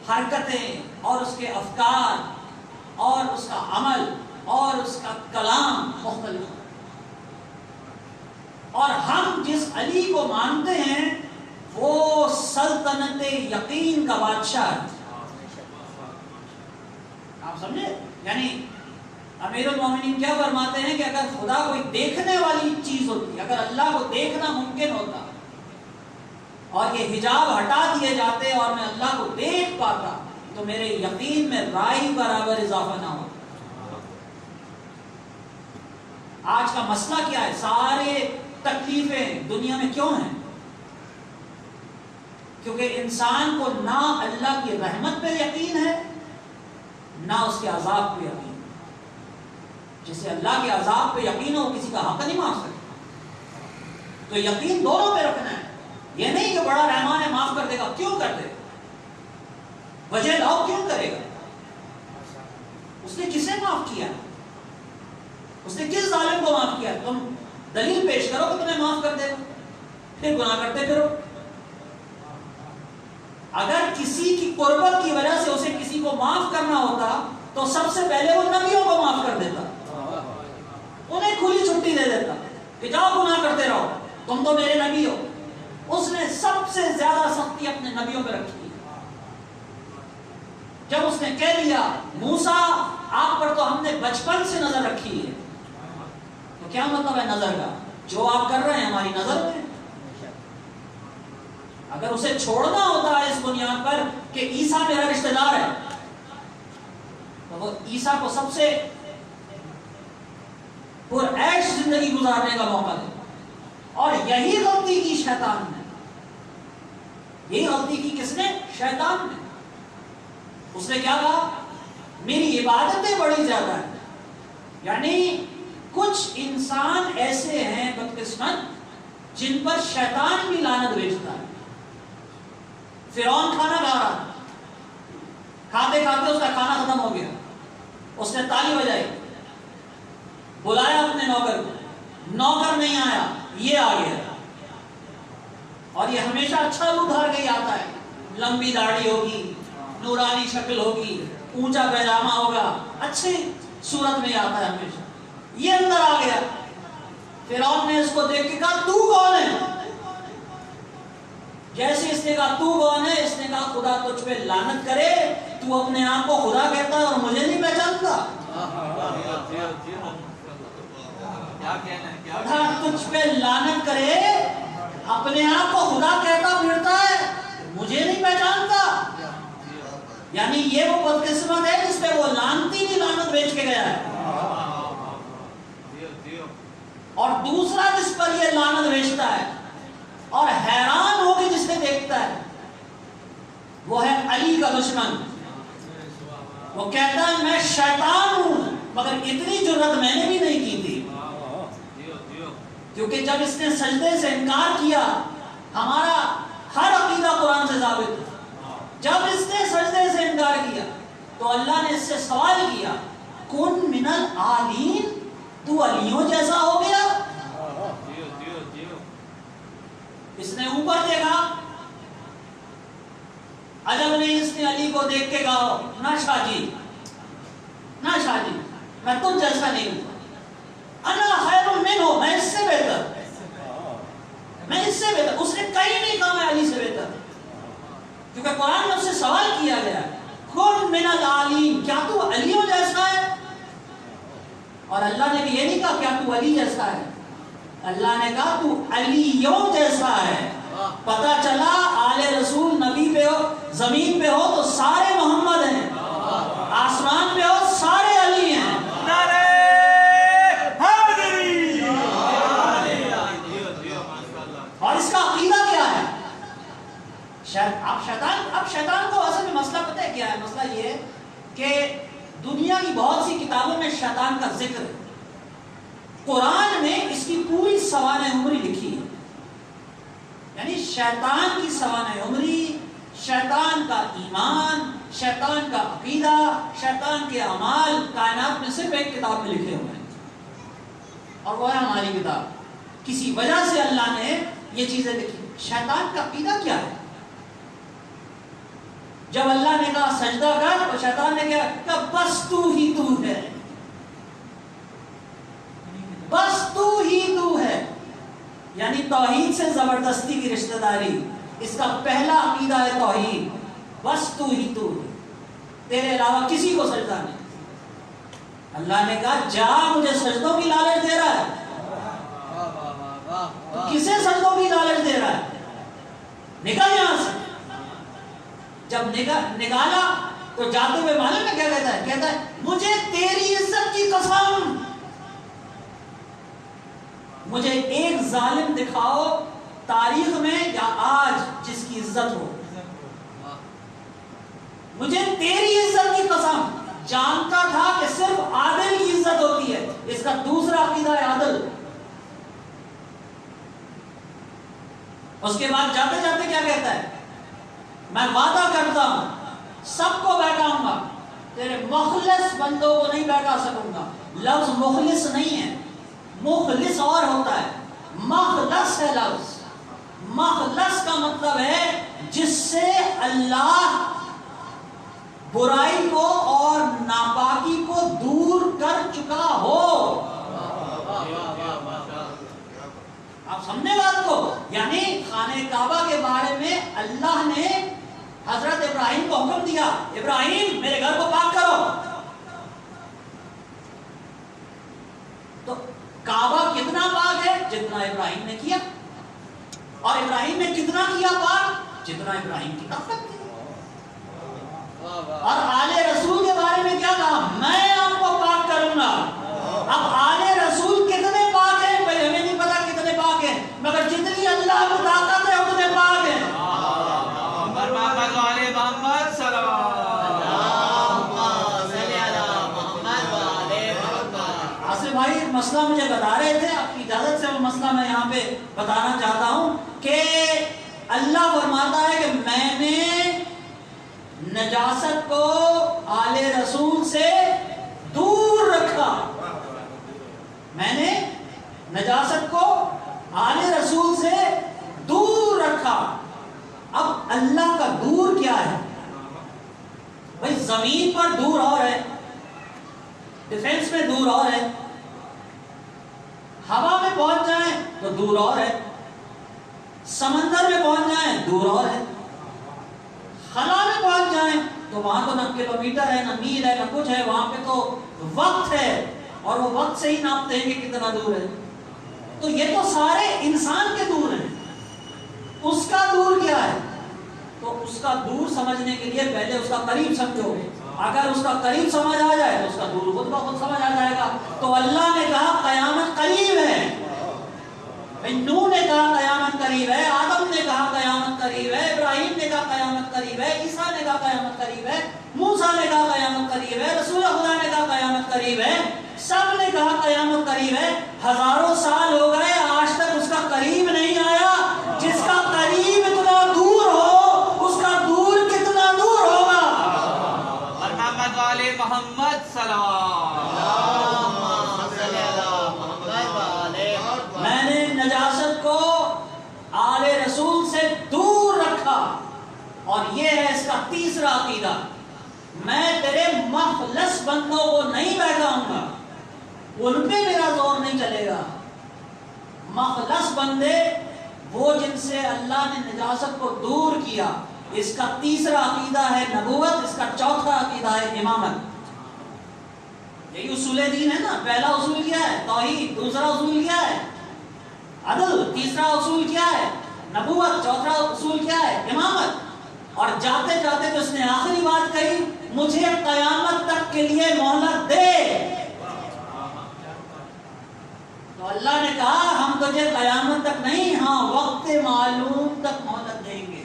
حرکتیں اور اس کے افکار اور اس کا عمل اور اس کا کلام مختلف ہے. اور ہم جس علی کو مانتے ہیں وہ سلطنت یقین کا بادشاہ ہے. آپ سمجھے؟ یعنی امیر المومنین کیا فرماتے ہیں کہ اگر خدا کوئی دیکھنے والی چیز ہوتی، اگر اللہ کو دیکھنا ممکن ہوتا اور یہ حجاب ہٹا دیے جاتے اور میں اللہ کو دیکھ پاتا تو میرے یقین میں رائی برابر اضافہ نہ ہوتا. آج کا مسئلہ کیا ہے؟ سارے تکلیفیں دنیا میں کیوں ہیں؟ کیونکہ انسان کو نہ اللہ کی رحمت پہ یقین ہے، نہ اس کے عذاب پہ یقین. جسے اللہ کے عذاب پہ یقین ہو کسی کا حق نہیں مار سکتا. تو یقین دونوں پہ رکھنا ہے. یہ نہیں کہ بڑا رحمان ہے معاف کر دے گا. کیوں کر دے گا؟ وجہ لاؤ کیوں کرے گا؟ اس نے کسے معاف کیا؟ اس نے کس ظالم کو معاف کیا؟ تم دلیل پیش کرو کہ تمہیں معاف کر دے گا، پھر گناہ کرتے پھرو. اگر کسی کی قربت کی وجہ سے اسے کسی کو معاف کرنا ہوتا تو سب سے پہلے وہ نبیوں کو معاف کر دیتا، انہیں کھلی چھٹی دے دیتا کہ جاؤ گناہ کرتے رہو، تم تو میرے نبی ہو. اس نے سب سے زیادہ سختی اپنے نبیوں پہ رکھی. جب اس نے کہہ دیا موسیٰ آپ پر تو ہم نے بچپن سے نظر رکھی ہے، تو کیا مطلب ہے نظر کا؟ جو آپ کر رہے ہیں ہماری نظر میں. اگر اسے چھوڑنا ہوتا ہے اس بنیاد پر کہ عیسیٰ میرا رشتہ دار ہے، تو وہ عیسیٰ کو سب سے پرعیش زندگی گزارنے کا موقع دے. اور یہی غلطی کی شیطان نے. یہی غلطی کی کس نے؟ شیطان نے. اس نے کیا کہا؟ میری عبادتیں بڑی زیادہ ہیں. یعنی کچھ انسان ایسے ہیں بدقسمت جن پر شیطان بھی لعنت بھیجتا ہے. فرعون کھانا کھا رہا، کھاتے کھاتے اس کا کھانا ختم ہو گیا. اس نے تالی بجائی، بلایا اپنے نوکر کو، نوکر نہیں آیا، یہ آ گیا. اور یہ ہمیشہ اچھا روپ دھار کے ہی آتا ہے. لمبی داڑھی ہوگی، نورانی شکل ہوگی، اونچا پیجامہ ہوگا، اچھی صورت میں آتا ہے ہمیشہ. یہ اندر آ گیا. فرعون نے اس کو دیکھ کے کہا تو کون ہے؟ جیسے اس نے کہا تو کون ہے، اس نے کہا خدا تجھ پہ لعنت کرے، تو اپنے آپ کو خدا کہتا ہے اور مجھے نہیں پہچانتا. خدا تجھ پہ لعنت کرے، اپنے آپ کو خدا کہتا پھرتا ہے، مجھے نہیں پہچانتا. یعنی یہ وہ بدقسمت ہے جس پہ وہ لعنتی بھی لعنت بھیج کے گیا ہے. اور دوسرا جس پر یہ لعنت بھیجتا ہے اور حیران ہو کے جس نے دیکھتا ہے وہ ہے علی کا دشمن. وہ کہتا ہے میں شیطان ہوں، مگر اتنی جرت میں نے بھی نہیں کی تھی. کیونکہ جب اس نے سجدے سے انکار کیا، ہمارا ہر عقیدہ قرآن سے ثابت ہے، جب اس نے سجدے سے انکار کیا تو اللہ نے اس سے سوال کیا کن من العالین، تو علیوں جیسا ہو گیا. اس نے اوپر دیکھا، عجب نہیں اس نے علی کو دیکھ کے کہا نہ شاہ جی، نہ شاہ جی، میں تم جیسا نہیں ہوں، انا خیر منہ، میں اس سے بہتر، میں اس سے بہتر. اس نے کہیں نہیں کہا میں علی سے بہتر، کیونکہ قرآن میں اس سے سوال کیا گیا کن من العالین، کیا تو علیوں جیسا ہے؟ اور اللہ نے بھی یہ نہیں کہا کیا تو علی جیسا ہے، اللہ نے کہا تو علیوں جیسا ہے. پتہ چلا آل رسول نبی پہ ہو، زمین پہ ہو تو سارے محمد ہیں، آسمان پہ ہو سارے علی ہیں. اور اس کا عقیدہ کیا ہے؟ اب شیطان کو اصل میں مسئلہ پتہ ہے کیا ہے؟ مسئلہ یہ ہے کہ دنیا کی بہت سی کتابوں میں شیطان کا ذکر ہے، قرآن میں اس کی پوری سوانح عمری لکھی ہے. یعنی شیطان کی سوانح عمری، شیطان کا ایمان، شیطان کا عقیدہ، شیطان کے اعمال کائنات میں صرف ایک کتاب میں لکھے ہوئے ہیں، اور وہ ہے ہماری کتاب. کسی وجہ سے اللہ نے یہ چیزیں لکھی. شیطان کا عقیدہ کیا ہے؟ جب اللہ نے کہا سجدہ کر تو شیطان نے کہا بس تو ہی تو ہے، بس تو ہی تو ہے. یعنی توحید سے زبردستی کی رشتہ داری، اس کا پہلا عقیدہ ہے توحید. بس تو ہی تو ہے، تیرے علاوہ کسی کو سجدہ نہیں. اللہ نے کہا جا، مجھے سجدوں کی لالچ دے رہا ہے. کسے سجدوں کی لالچ دے رہا ہے؟ نکل یہاں سے. جب نکالا تو جاتے ہوئے معلوم ہے کیا کہتا ہے؟ کہتا ہے مجھے تیری عزت کی قسم، مجھے ایک ظالم دکھاؤ تاریخ میں یا آج جس کی عزت ہو. مجھے تیری عزت کی قسم جانتا تھا کہ صرف عادل کی عزت ہوتی ہے. اس کا دوسرا عقیدہ ہے عدل. اس کے بعد جاتے جاتے کیا کہتا ہے؟ میں وعدہ کرتا ہوں سب کو بہکاؤں گا، تیرے مخلص بندوں کو نہیں بہکا سکوں گا. لفظ مخلص نہیں ہے، مخلص اور ہوتا ہے، مخلص ہے لفظ. مخلص کا مطلب ہے جس سے اللہ برائی کو اور ناپاکی کو دور کر چکا ہو. آپ سمجھے بات کو؟ یعنی خانہ کعبہ کے بارے میں اللہ نے حضرت ابراہیم کو حکم دیا، ابراہیم میرے گھر کو پاک کرو. تو کعبہ کتنا پاک ہے؟ جتنا ابراہیم نے کیا. اور ابراہیم نے کتنا کیا پاک؟ جتنا ابراہیم کی طاقت تھی. اور آل رسول کے بارے میں کیا کہا؟ میں آپ کو پاک کروں گا. اب آل رسول کتنے پاک ہیں بھائی ہمیں نہیں پتا کتنے پاک ہیں، مگر جتنی اللہ کو طاقت ہے اتنے پاک ہیں. آصف بھائی مسئلہ مجھے بتا رہے تھے، آپ کی اجازت سے وہ مسئلہ میں یہاں پہ بتانا چاہتا ہوں کہ اللہ فرماتا ہے کہ میں نے نجاست کو آل رسول سے دور رکھا. میں نے نجاست کو آل رسول سے دور رکھا. اب اللہ کا دور کیا ہے بھائی؟ زمین پر دور اور ہے، ڈیفنس میں دور اور ہے، ہوا میں پہنچ جائیں تو دور اور ہے، سمندر میں پہنچ جائیں دور اور ہے، خلا میں پہنچ جائیں تو وہاں تو نہ کلومیٹر ہے، نہ میل ہے، نہ کچھ ہے. وہاں پہ تو وقت ہے اور وہ وقت سے ہی ناپتے ہیں کہ کتنا دور ہے. تو یہ تو سارے انسان کے دور ہیں. اس کا دور کیا ہے؟ تو اس کا دور سمجھنے کے لیے پہلے اس کا قریب سمجھو. اگر اس کا قریب سمجھ آ جائے تو اس کا دور خود بخود سمجھ آ جائے گا. تو اللہ نے کہا قیامت قریب ہے، نوح نے کہا قیامت قریب ہے، آدم نے کہا قیامت قریب ہے، ابراہیم نے کہا قیامت قریب ہے، عیسیٰ نے کہا قیامت قریب ہے، موسیٰ نے کہا قیامت قریب ہے، رسول خدا نے کہا قیامت قریب ہے. سب نے کہا قیامت قریب ہے. ہزاروں سال ہو گئے آج تک اس کا قریب نہیں آیا. جس کا قریب اتنا دور ہو اس کا دور کتنا دور ہوگا؟ محمد والے محمد میں نے نجاست کو آل رسول سے دور رکھا. اور یہ ہے اس کا تیسرا عقیدہ، میں تیرے مخلص بندوں کو نہیں بہکاؤں گا، ان پہ میرا زور نہیں چلے گا. مخلص بندے وہ جن سے اللہ نے نجاست کو دور کیا. اس کا تیسرا عقیدہ ہے نبوت، اس کا چوتھا عقیدہ ہے امامت. یہی اصول دین ہے نا. پہلا اصول کیا ہے؟ توحید. دوسرا اصول کیا ہے؟ عدل. تیسرا اصول کیا ہے؟ نبوت. چوتھا اصول کیا ہے؟ امامت. اور جاتے جاتے تو اس نے آخری بات کہی، مجھے قیامت تک کے لیے مہلت دے. تو اللہ نے کہا ہم تجھے قیامت تک نہیں، ہاں وقت معلوم تک مہلت دیں گے.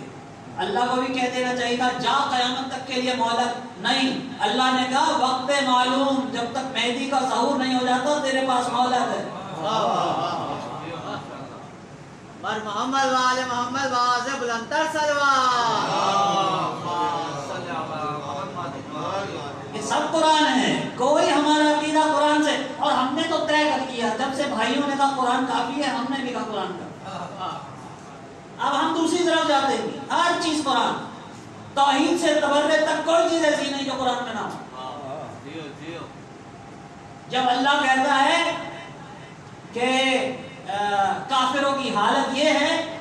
اللہ کو بھی کہہ دینا چاہیے تھا جا قیامت تک کے لیے مہلت نہیں. اللہ نے کہا وقت معلوم، جب تک مہدی کا ظہور نہیں ہو جاتا تیرے پاس مہلت ہے. محمد والے محمد باز بلندر سلوات. یہ سب قرآن ہے، کوئی ہمارا عقیدہ قرآن سے. اور ہم نے تو طے کر لیا، جب سے بھائیوں نے کہا قرآن کافی ہے ہم نے بھی کہا قرآن کا. اب ہم دوسری طرف جاتے ہیں، ہر چیز قرآن. توحید سے تبرے تک کوئی چیز ایسی نہیں جو قرآن میں نہ ہو. جب اللہ کہتا ہے کہ کافروں کی حالت یہ ہے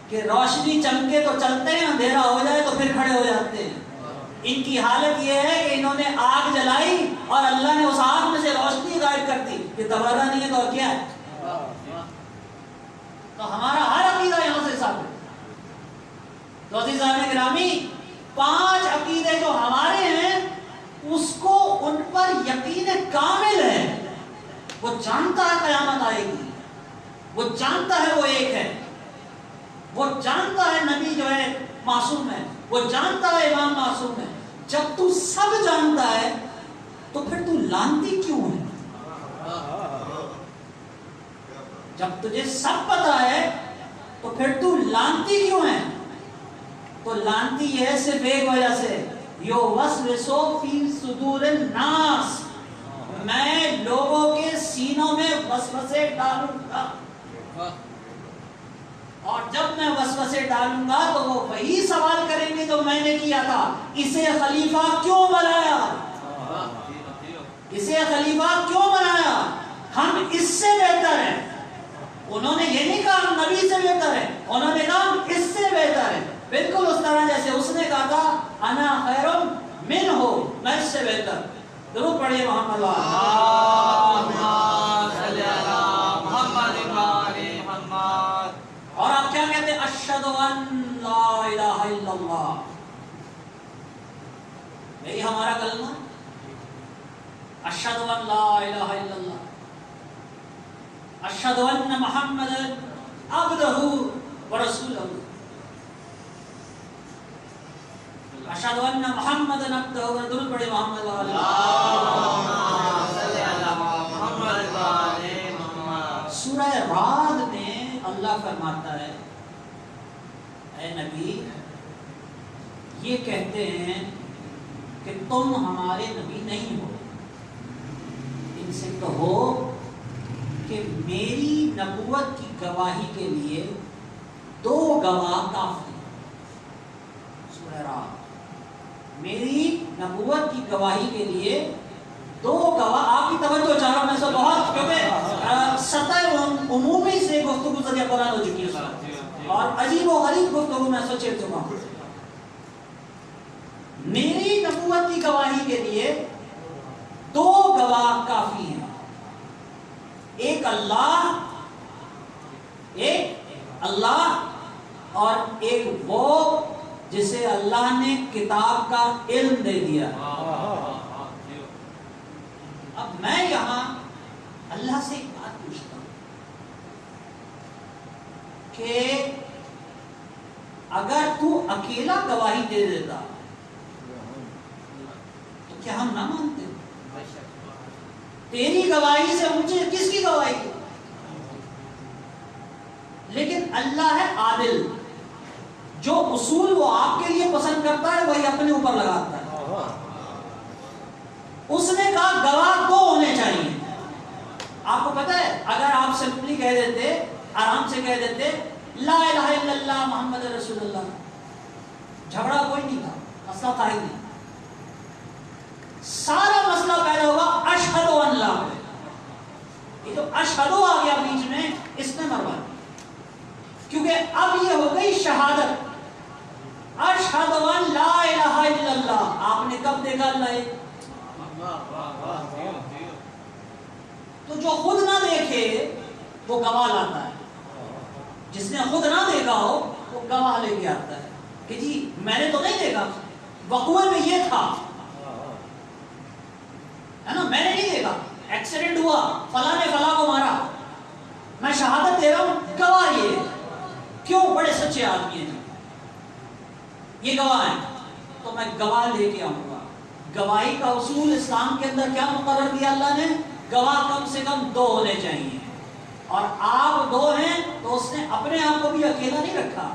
کہ روشنی چمکے تو چلتے ہیں، اندھیرا ہو جائے تو پھر کھڑے ہو جاتے ہیں. ان کی حالت یہ ہے کہ انہوں نے آگ جلائی اور اللہ نے اس آگ میں سے روشنی غائب کر دی. یہ تبرہ نہیں ہے تو اور کیا ہے؟ تو ہمارا ہر عقیدہ یہاں سے ثابت ہے. تو عزیزان گرامی، 5 عقیدے جو ہمارے ہیں اس کو ان پر یقین کامل ہے. وہ جانتا ہے قیامت آئے گی، وہ جانتا ہے وہ ایک ہے، وہ جانتا ہے نبی جو ہے معصوم ہے، وہ جانتا ہے امام معصوم ہے، جب تو سب جانتا ہے تو پھر تو لانتی کیوں ہے؟ جب تجھے سب پتا ہے تو پھر تو لانتی کیوں ہے؟ تو لانتی یہ ہے صرف ایک وجہ سے، یوسوسو فی صدور الناس، میں لوگوں کے سینوں میں وسوسے ڈالوں گا، اور جب میں وسوسے ڈالوں گا تو وہ وہی سوال کریں گے جو میں نے کیا تھا، اسے خلیفہ کیوں بنایا؟ اسے خلیفہ کیوں بنایا؟ ہم اس سے بہتر ہیں۔ انہوں نے یہ نہیں کہا نبی سے بہتر ہے، انہوں نے کہا اس سے بہتر ہے، بالکل اس طرح جیسے اس نے کہا تھا انا خیر منہ، میں اس سے بہتر۔ درود پڑھیے محمد اور آپ کیا کہتے ہیں؟ اشہد ان لا الہ الا اللہ، یہی ہمارا کلمہ، اشہد ان لا الہ الا اللہ، اشہد ان محمد عبدہ ورسولہ، اشہد ان محمد عبدہ ورسولہ۔ درود پڑھے محمد سورہ رعد میں اللہ فرماتا ہے اے نبی یہ کہتے ہیں کہ تم ہمارے نبی نہیں ہو، ان سے کہو کہ میری نبوت کی گواہی کے لیے 2 گواہ کافی ہیں۔ سورہ رعد، میری نبوت کی گواہی کے لیے 2 گواہ، آپ کی توجہ چاہ رہا ہوں میں سے بہت، کیونکہ سطح عمومی سے گفتگو ذریعہ قرآن ہو چکی ہے اور عجیب و غریب گفتگو میں سوچے چکا ہوں۔ میری نبوت کی گواہی کے لیے 2 گواہ کافی ہیں، ایک اللہ اور ایک وہ جسے اللہ نے کتاب کا علم دے دیا۔ اب میں یہاں اللہ سے ایک بات پوچھتا ہوں کہ اگر تو اکیلا گواہی دے دیتا تو کیا ہم نہ مانتے؟ تیری گواہی سے مجھے کس کی گواہی؟ لیکن اللہ ہے عادل، جو اصول وہ آپ کے لیے پسند کرتا ہے وہی اپنے اوپر لگاتا ہے۔ اس نے کہا گواہ 2 ہونے چاہیے۔ آپ کو پتہ ہے اگر آپ سمپلی کہہ دیتے، آرام سے کہہ دیتے لا الہ الا اللہ محمد رسول اللہ، جھگڑا کوئی نہیں تھا، مسئلہ تھا ہی نہیں، سارا مسئلہ پیدا ہوگا اشہد ان لا، یہ تو اشہد آ گیا بیچ میں، اس نے مروا دیا، کیونکہ اب یہ ہو گئی شہادت، اشہد ان لا الہ الا اللہ۔ آپ نے کب دیکھا اللہ؟ تو جو خود نہ دیکھے وہ گواہ لاتا ہے، جس نے خود نہ دیکھا ہو وہ گواہ لے کے آتا ہے کہ جی میں نے تو نہیں دیکھا، وقوع میں یہ تھا، ہے نا، میں نے نہیں دیکھا، ایکسیڈنٹ ہوا، فلاں نے فلاں کو مارا، میں شہادت دے رہا ہوں، گواہ یہ کیوں؟ بڑے سچے آدمی ہیں یہ گواہ ہیں، تو میں گواہ لے کے آؤں گا۔ گواہی کا اصول اسلام کے اندر کیا مقرر کیا اللہ نے؟ گواہ کم سے کم 2 ہونے چاہیے، اور آپ 2 ہیں تو اس نے اپنے آپ کو بھی اکیلا نہیں رکھا،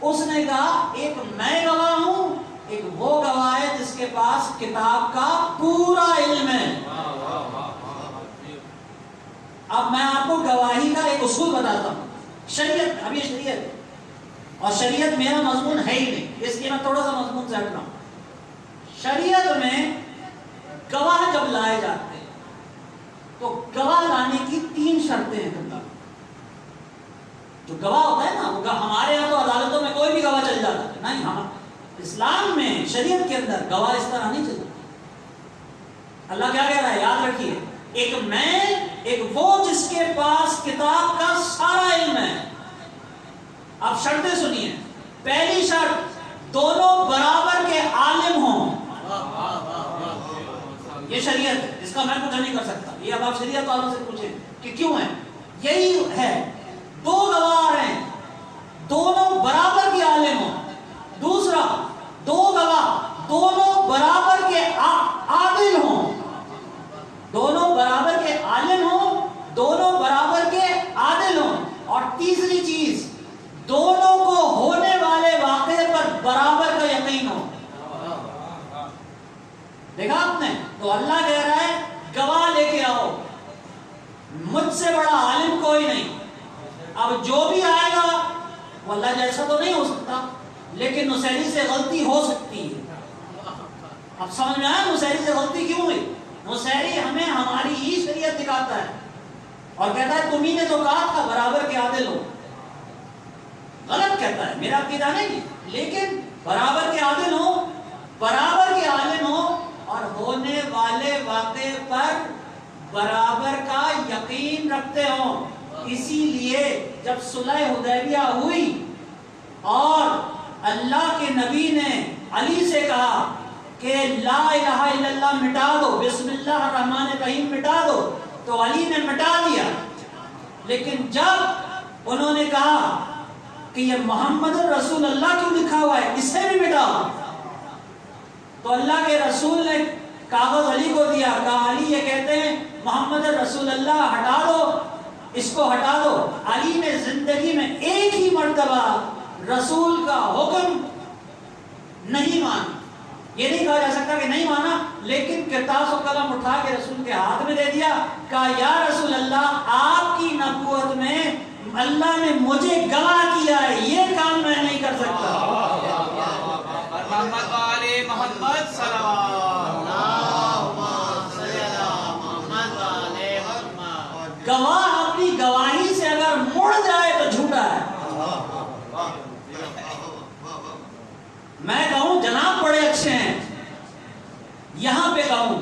اس نے کہا ایک میں گواہ ہوں، ایک وہ گواہ ہے جس کے پاس کتاب کا پورا علم ہے۔ اب میں آپ کو گواہی کا ایک اصول بتاتا ہوں، شریعت، اب یہ شریعت، اور شریعت میرا مضمون ہے ہی نہیں، اس لیے میں تھوڑا سا مضمون سے ہٹ رہا ہوں۔ شریعت میں گواہ جب لائے جاتے ہیں تو گواہ لانے کی 3 شرطیں ہیں۔ جو گواہ ہوتا ہے نا، وہ ہمارے یہاں تو عدالتوں میں کوئی بھی گواہ چل جاتا ہے، نہیں، ہم اسلام میں شریعت کے اندر گواہ اس طرح نہیں چلتا۔ اللہ کیا کہہ رہا ہے یاد رکھیے، ایک میں، ایک وہ جس کے پاس کتاب کا سارا علم ہے۔ اب شرطیں سنیے، پہلی شرط دونوں برابر کے عالم ہوں، یہ شریعت ہے، اس کا میں کچھ نہیں کر سکتا، یہ اب آپ شریعت والوں سے پوچھیں کہ کیوں ہے، یہی ہے، 2 گواہ ہیں، دونوں برابر کے عالم ہوں۔ دوسرا، 2 گواہ دونوں برابر اب جو بھی آئے گا وہ اللہ جیسا تو نہیں ہو سکتا، لیکن نصیری سے غلطی ہو سکتی ہے۔ اب سمجھ میں آیا نصیری سے غلطی کیوں ہوئی؟ نصیری ہمیں ہماری ہی شریعت دکھاتا ہے اور کہتا ہے تمہیں نے تو کہا تھا برابر کے عادل ہو۔ غلط کہتا ہے، میرا عقیدہ نہیں، لیکن برابر کے عادل ہو، برابر کے عالم ہو اور ہونے والے واقعے پر برابر کا یقین رکھتے ہوں۔ اسی لیے جب صلح حدیبیہ ہوئی اور اللہ کے نبی نے علی سے کہا کہ لا الہ الا اللہ مٹا دو، بسم اللہ الرحمن الرحیم مٹا دو، تو علی نے مٹا دیا۔ لیکن جب انہوں نے کہا کہ یہ محمد رسول اللہ کیوں لکھا ہوا ہے، اسے بھی مٹا، تو اللہ کے رسول نے کاغذ علی کو دیا، کہا علی یہ کہتے ہیں محمد رسول اللہ، ہٹا دو اس کو، ہٹا دو۔ علی نے زندگی میں ایک ہی مرتبہ رسول کا حکم نہیں مانا، یہ نہیں کہا جا سکتا کہ نہیں مانا، لیکن کرتاس و قلم اٹھا کے رسول کے ہاتھ میں دے دیا، کہا یا رسول اللہ آپ کی نبوت میں اللہ نے مجھے گواہ کیا ہے، یہ کام میں نہیں کر سکتا۔ محمد والے محمد صلوات گواہ اپنی گواہی سے اگر مڑ جائے تو جھوٹا ہے۔ میں کہوں جناب بڑے اچھے ہیں، یہاں پہ کہوں،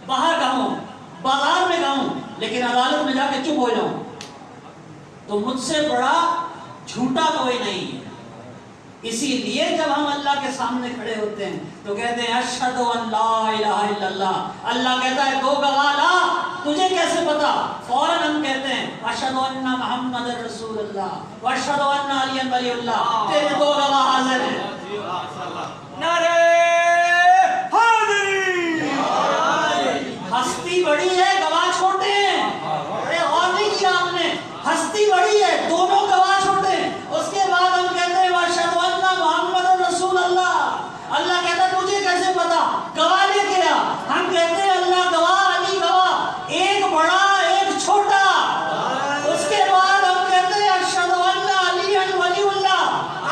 باہر کہوں، بازار میں کہوں، لیکن عدالت میں جا کے چپ ہو جاؤں تو مجھ سے بڑا جھوٹا کوئی نہیں ہے۔ اسی لیے جب ہم اللہ کے سامنے کھڑے ہوتے ہیں تو کہتے ہیں اشہد ان لا الہ الا اللہ، اللہ کہتا ہے دو گواہ لا، تجھے کیسے پتا؟ فوراً ہم کہتے ہیں اشہد ان محمد رسول اللہ واشہد ان علی ولی اللہ، تیرے دو گواہ حاضر ہیں۔ نعرہ حیدری، ہستی بڑی ہے گواہ چھوٹے ہیں، ارے غور نہیں کیا ہم نے، ہستی بڑی ہے دونوں گواہ چھوٹے ہیں۔ اس کے بعد ہم کہتے ہیں واشہد ان محمد رسول اللہ، اللہ کہتا ہے تجھے کیسے پتا؟ گواہ لے کے آ۔ ہم کہتے ہیں اللہ گواہ، علی گواہ، ایک بڑا ایک چھوٹا۔ اس کے بعد ہم کہتے ہیں اشہد ان علی ولی اللہ،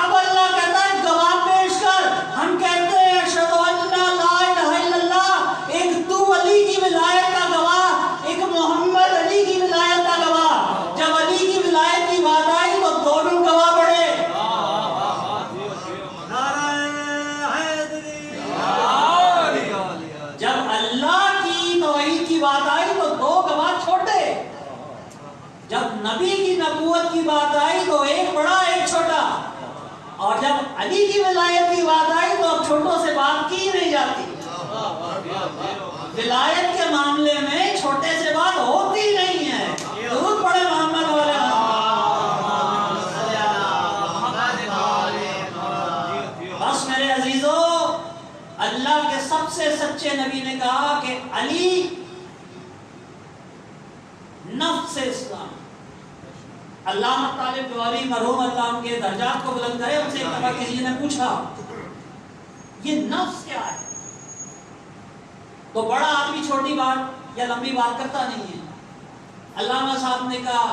اب اللہ کہتا ہے گواہ پیش کر۔ ہم کہتے ہیں اشہد ان لا الہ الا اللہ، ایک تو علی کی ولایت کا گواہ، ایک محمد علی کی ولایت کا گواہ۔ جب علی کی ولایت کی بات آئی تو دونوں گواہ بڑھے۔ جب اللہ کی توحید کی بات آئی تو دو گواہ چھوٹے، جب نبی کی نبوت کی بات آئی تو ایک بڑا ایک چھوٹا، اور جب علی کی ولایت کی بات آئی تو اب چھوٹوں سے بات کی نہیں جاتی۔ ولایت کے معاملے میں چھوٹے سے بات ہوتی نہیں ہے۔ درود پڑھے محمد والے۔ بس میرے عزیزو، اللہ کے سب سے سچے نبی نے کہا کہ علی نفس اسلام۔ علامہ طالب جوہری مرحوم اللہ ان کے درجات کو بلند کرے، ان سے ایک دفعہ کسی نے پوچھا یہ نفس کیا ہے؟ تو بڑا آدمی چھوٹی بات یا لمبی بات کرتا نہیں ہے۔ علامہ صاحب نے کہا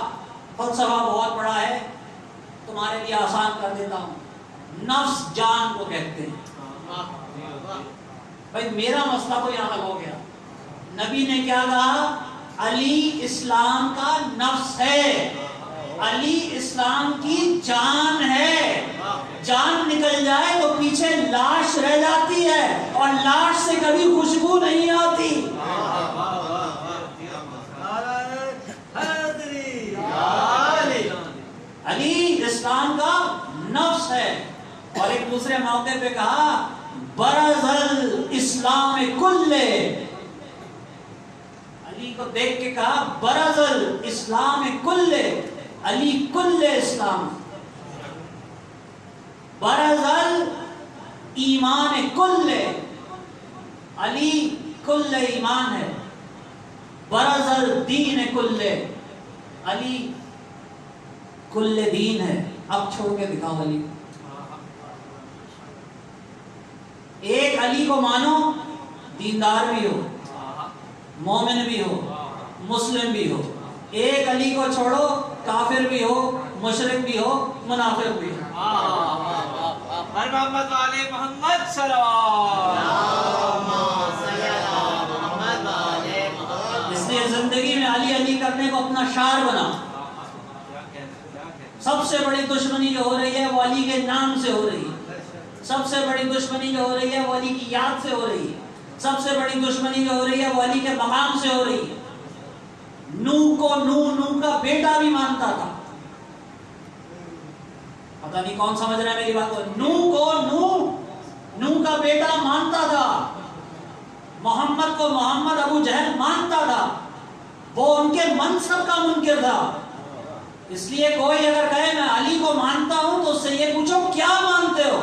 فلسفہ بہت بڑا ہے، تمہارے لیے آسان کر دیتا ہوں، نفس جان کو کہتے ہیں۔ بھائی میرا مسئلہ تو یہاں تک ہو گیا، نبی نے کیا کہا؟ علی اسلام کا نفس ہے، علی اسلام کی جان ہے۔ جان نکل جائے تو پیچھے لاش رہ جاتی ہے، اور لاش سے کبھی خوشبو نہیں آتی۔ علی اسلام کا نفس ہے۔ اور ایک دوسرے موقع پہ کہا برز الاسلام کلے، علی کو دیکھ کے کہا برز الاسلام کلے، علی کل اسلام، برز الایمان کلے، علی کل ایمان ہے، برز الدین کلے، علی کل دین ہے۔ اب چھوڑ کے دکھاؤ علی۔ ایک علی کو مانو، دیندار بھی ہو، مومن بھی ہو، مسلم بھی ہو۔ ایک علی کو چھوڑو، کافر بھی ہو، مشرک بھی ہو، منافق بھی ہو۔ مر محمد والے محمد صلوات۔ اس لیے زندگی میں علی علی کرنے کو اپنا شعار بنا۔ سب سے بڑی دشمنی جو ہو رہی ہے وہ علی کے نام سے ہو رہی ہے، سب سے بڑی دشمنی جو ہو رہی ہے وہ علی کی یاد سے ہو رہی ہے، سب سے بڑی دشمنی جو ہو رہی ہے وہ علی کے مقام سے ہو رہی ہے۔ نو کو نو کا بیٹا بھی مانتا تھا، پتہ نہیں کون سمجھ رہا ہے میری بات کو، نو کو نو کا بیٹا مانتا تھا، محمد کو محمد ابو جہل مانتا تھا، وہ ان کے منصب کا منکر تھا۔ اس لیے کوئی اگر کہے میں علی کو مانتا ہوں تو اس سے یہ پوچھو کیا مانتے ہو؟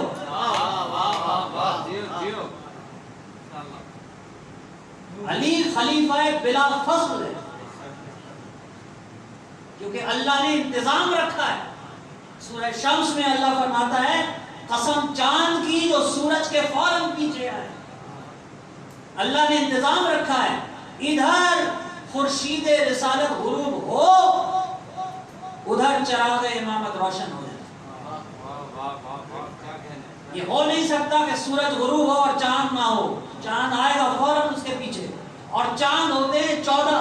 علی خلیفہ بلا فصل ہے، کیونکہ اللہ نے انتظام رکھا ہے۔ سورہ شمس میں اللہ فرماتا ہے قسم چاند کی جو سورج کے فوراً پیچھے آئے، اللہ نے انتظام رکھا ہے، ادھر خورشید رسالت غروب ہو، ادھر چراغ امامت روشن ہو جائے۔ یہ ہو نہیں سکتا کہ سورج غروب ہو اور چاند نہ ہو، چاند آئے گا فوراً اس کے پیچھے، اور چاند ہوتے ہیں 14۔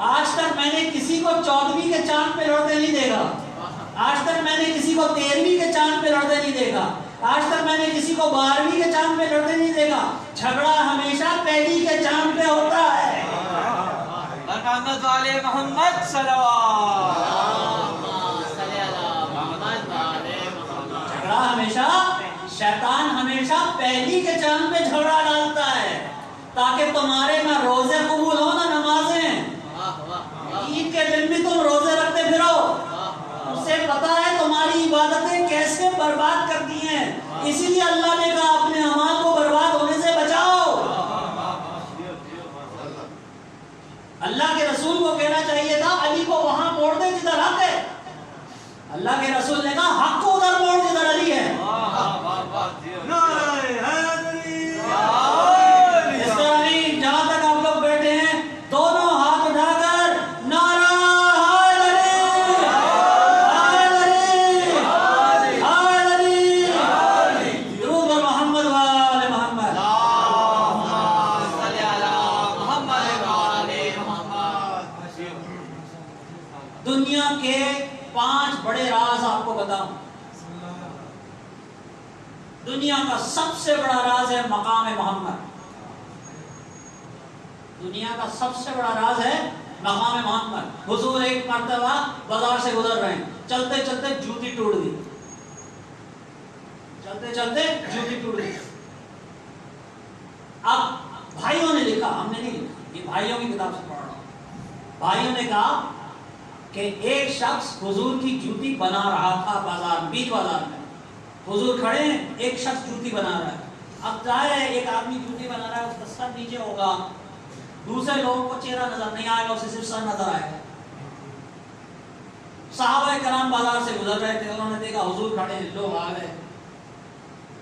آج تک میں نے کسی کو 14ویں کے چاند پہ لڑتے نہیں دیکھا، آج تک میں نے کسی کو 13ویں کے چاند پہ لڑتے نہیں دیکھا، آج تک میں نے کسی کو 12ویں کے چاند پہ لڑتے نہیں دیکھا، جھگڑا ہمیشہ پہلی کے چاند پہ ہوتا ہے۔ محمد والے محمد صلوات۔ جھگڑا ہمیشہ، شیطان ہمیشہ پہلی کے چاند پہ جھگڑا ڈالتا ہے تاکہ تمہارے نہ روزے قبول ہو نہ نمازیں۔ عید کے دن بھی تم روزے رکھتے پھرو، اسے پتا ہے تمہاری عبادتیں کیسے برباد کرتی ہیں، اسی لیے اللہ نے کہا اپنے اعمال کو برباد ہونے سے بچاؤ۔ اللہ کے رسول کو کہنا چاہیے تھا علی کو وہاں موڑ دے جدھر حق ہے، اللہ کے رسول نے کہا حق کو ادھر موڑ جدھر علی ہے۔ اس طرح نہیں، جہاں تک آپ لوگ بیٹھے ہیں دونوں ہاتھ اٹھا کر نعرہ درود بر محمد وآل محمد۔ دنیا کے 5 بڑے راز آپ کو بتاؤں۔ دنیا کا سب سے بڑا راز ہے مقام محمد، دنیا کا سب سے بڑا راز ہے مقام محمد۔ حضور ایک مرتبہ بازار سے گزر رہے ہیں، چلتے چلتے جوتی ٹوٹ گئی، چلتے چلتے جوتی ٹوٹ گئی۔ اب بھائیوں نے لکھا، ہم نے نہیں لکھا، یہ بھائیوں کی کتاب سے پڑھ رہا ہوں، بھائیوں نے کہا کہ ایک شخص حضور کی جوتی بنا رہا تھا بازار، بیچ بازار میں، حضور کھڑے ہیں، ایک شخص جوتی بنا رہا ہے۔ اب ظاہر ہے ایک آدمی جوتی بنا رہا ہے، اس کا سر نیچے ہوگا، دوسرے لوگوں کو چہرہ نظر نہیں آئے گا، اسے صرف سر نظر آئے گا۔ صحابہ کرام بازار سے گزر رہے تھے، انہوں نے دیکھا حضور کھڑے ہیں، لوگ آ گئے،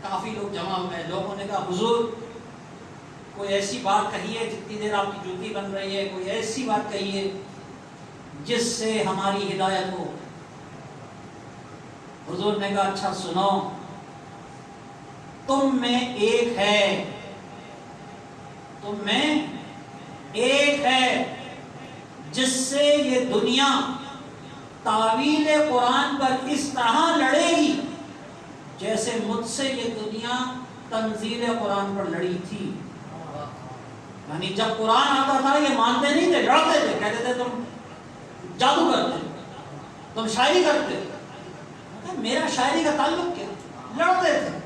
کافی لوگ جمع ہوئے، لوگوں نے کہا حضور کوئی ایسی بات کہیے جتنی دیر آپ کی جوتی بن رہی ہے، کوئی ایسی بات کہیے جس سے ہماری ہدایت ہو۔ حضور نے کہا اچھا سنو، تم میں ایک ہے، تم میں ایک ہے جس سے یہ دنیا تعویل قرآن پر اس طرح لڑے گی جیسے مجھ سے یہ دنیا تنزیل قرآن پر لڑی تھی۔ یعنی جب قرآن آتا تھا یہ مانتے نہیں تھے، لڑتے تھے، کہتے تھے تم جادو کرتے، تم شاعری کرتے، میرا شاعری کا تعلق کیا، لڑتے تھے۔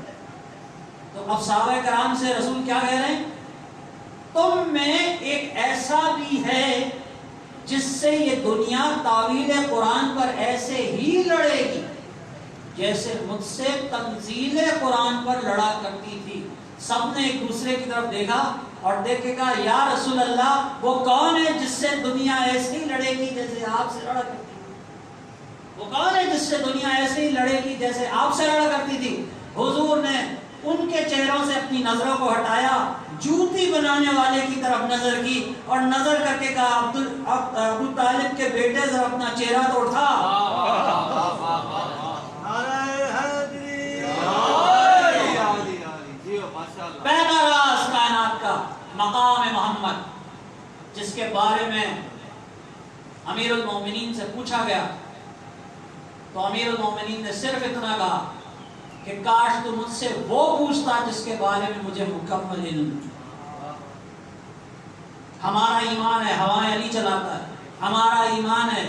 تو اب صحابہ کرام سے رسول کیا کہہ رہے ہیں؟ تم میں ایک ایسا بھی ہے جس سے یہ دنیا تعویل قرآن پر ایسے ہی لڑے گی جیسے مجھ سے تنزیل قرآن پر لڑا کرتی تھی۔ سب نے ایک دوسرے کی طرف دیکھا اور دیکھ کے کہا یا رسول اللہ وہ کون ہے جس سے دنیا ایسے ہی لڑے گی جیسے آپ سے لڑا کرتی تھی؟ وہ کون ہے جس سے دنیا ایسے ہی لڑے گی جیسے آپ سے لڑا کرتی تھی؟ حضور نے ان کے چہروں سے اپنی نظروں کو ہٹایا، جوتی بنانے والے کی طرف نظر کی اور نظر کر کے کہا ابو طالب کے بیٹے ذرا اپنا چہرہ تو اٹھا. پہلا راز کائنات کا مقام محمد، جس کے بارے میں امیر المومنین سے پوچھا گیا تو امیر المومنین نے صرف اتنا کہا کہ کاش تو مجھ سے وہ پوچھتا جس کے بارے میں مجھے مکمل علم. ہمارا ایمان ہے ہوائیں علی چلاتا ہے، ہمارا ایمان ہے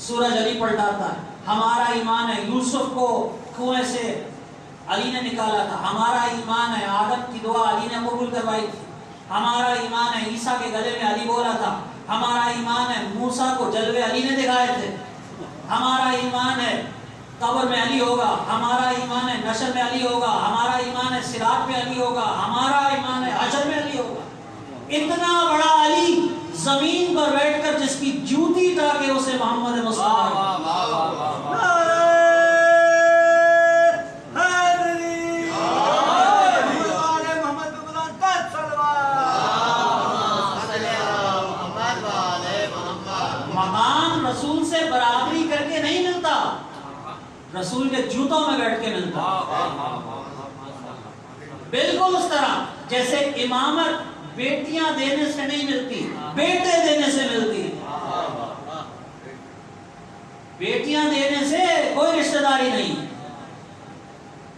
سورج علی پلٹاتا ہے، ہمارا ایمان ہے یوسف کو کنویں سے علی نے نکالا تھا، ہمارا ایمان ہے آدم کی دعا علی نے قبول کروائی تھی، ہمارا ایمان ہے عیسیٰ کے گلے میں علی بولا تھا، ہمارا ایمان ہے موسیٰ کو جلوے علی نے دکھائے تھے، ہمارا ایمان ہے قبر میں علی ہوگا، ہمارا ایمان ہے نشر میں علی ہوگا، ہمارا ایمان ہے صراط میں علی ہوگا، ہمارا ایمان ہے حشر میں علی ہوگا. اتنا بڑا علی زمین پر بیٹھ کر جس کی جوتی تاکہ اسے محمد مصطفیٰ مقام رسول سے برابری کر کے نہیں ملتا، رسول کے جوتوں میں بیٹھ کے ملتا. بالکل اس طرح جیسے امامت بیٹیاں دینے سے نہیں ملتی، بیٹے دینے سے ملتی. بیٹیاں دینے سے کوئی رشتہ داری نہیں،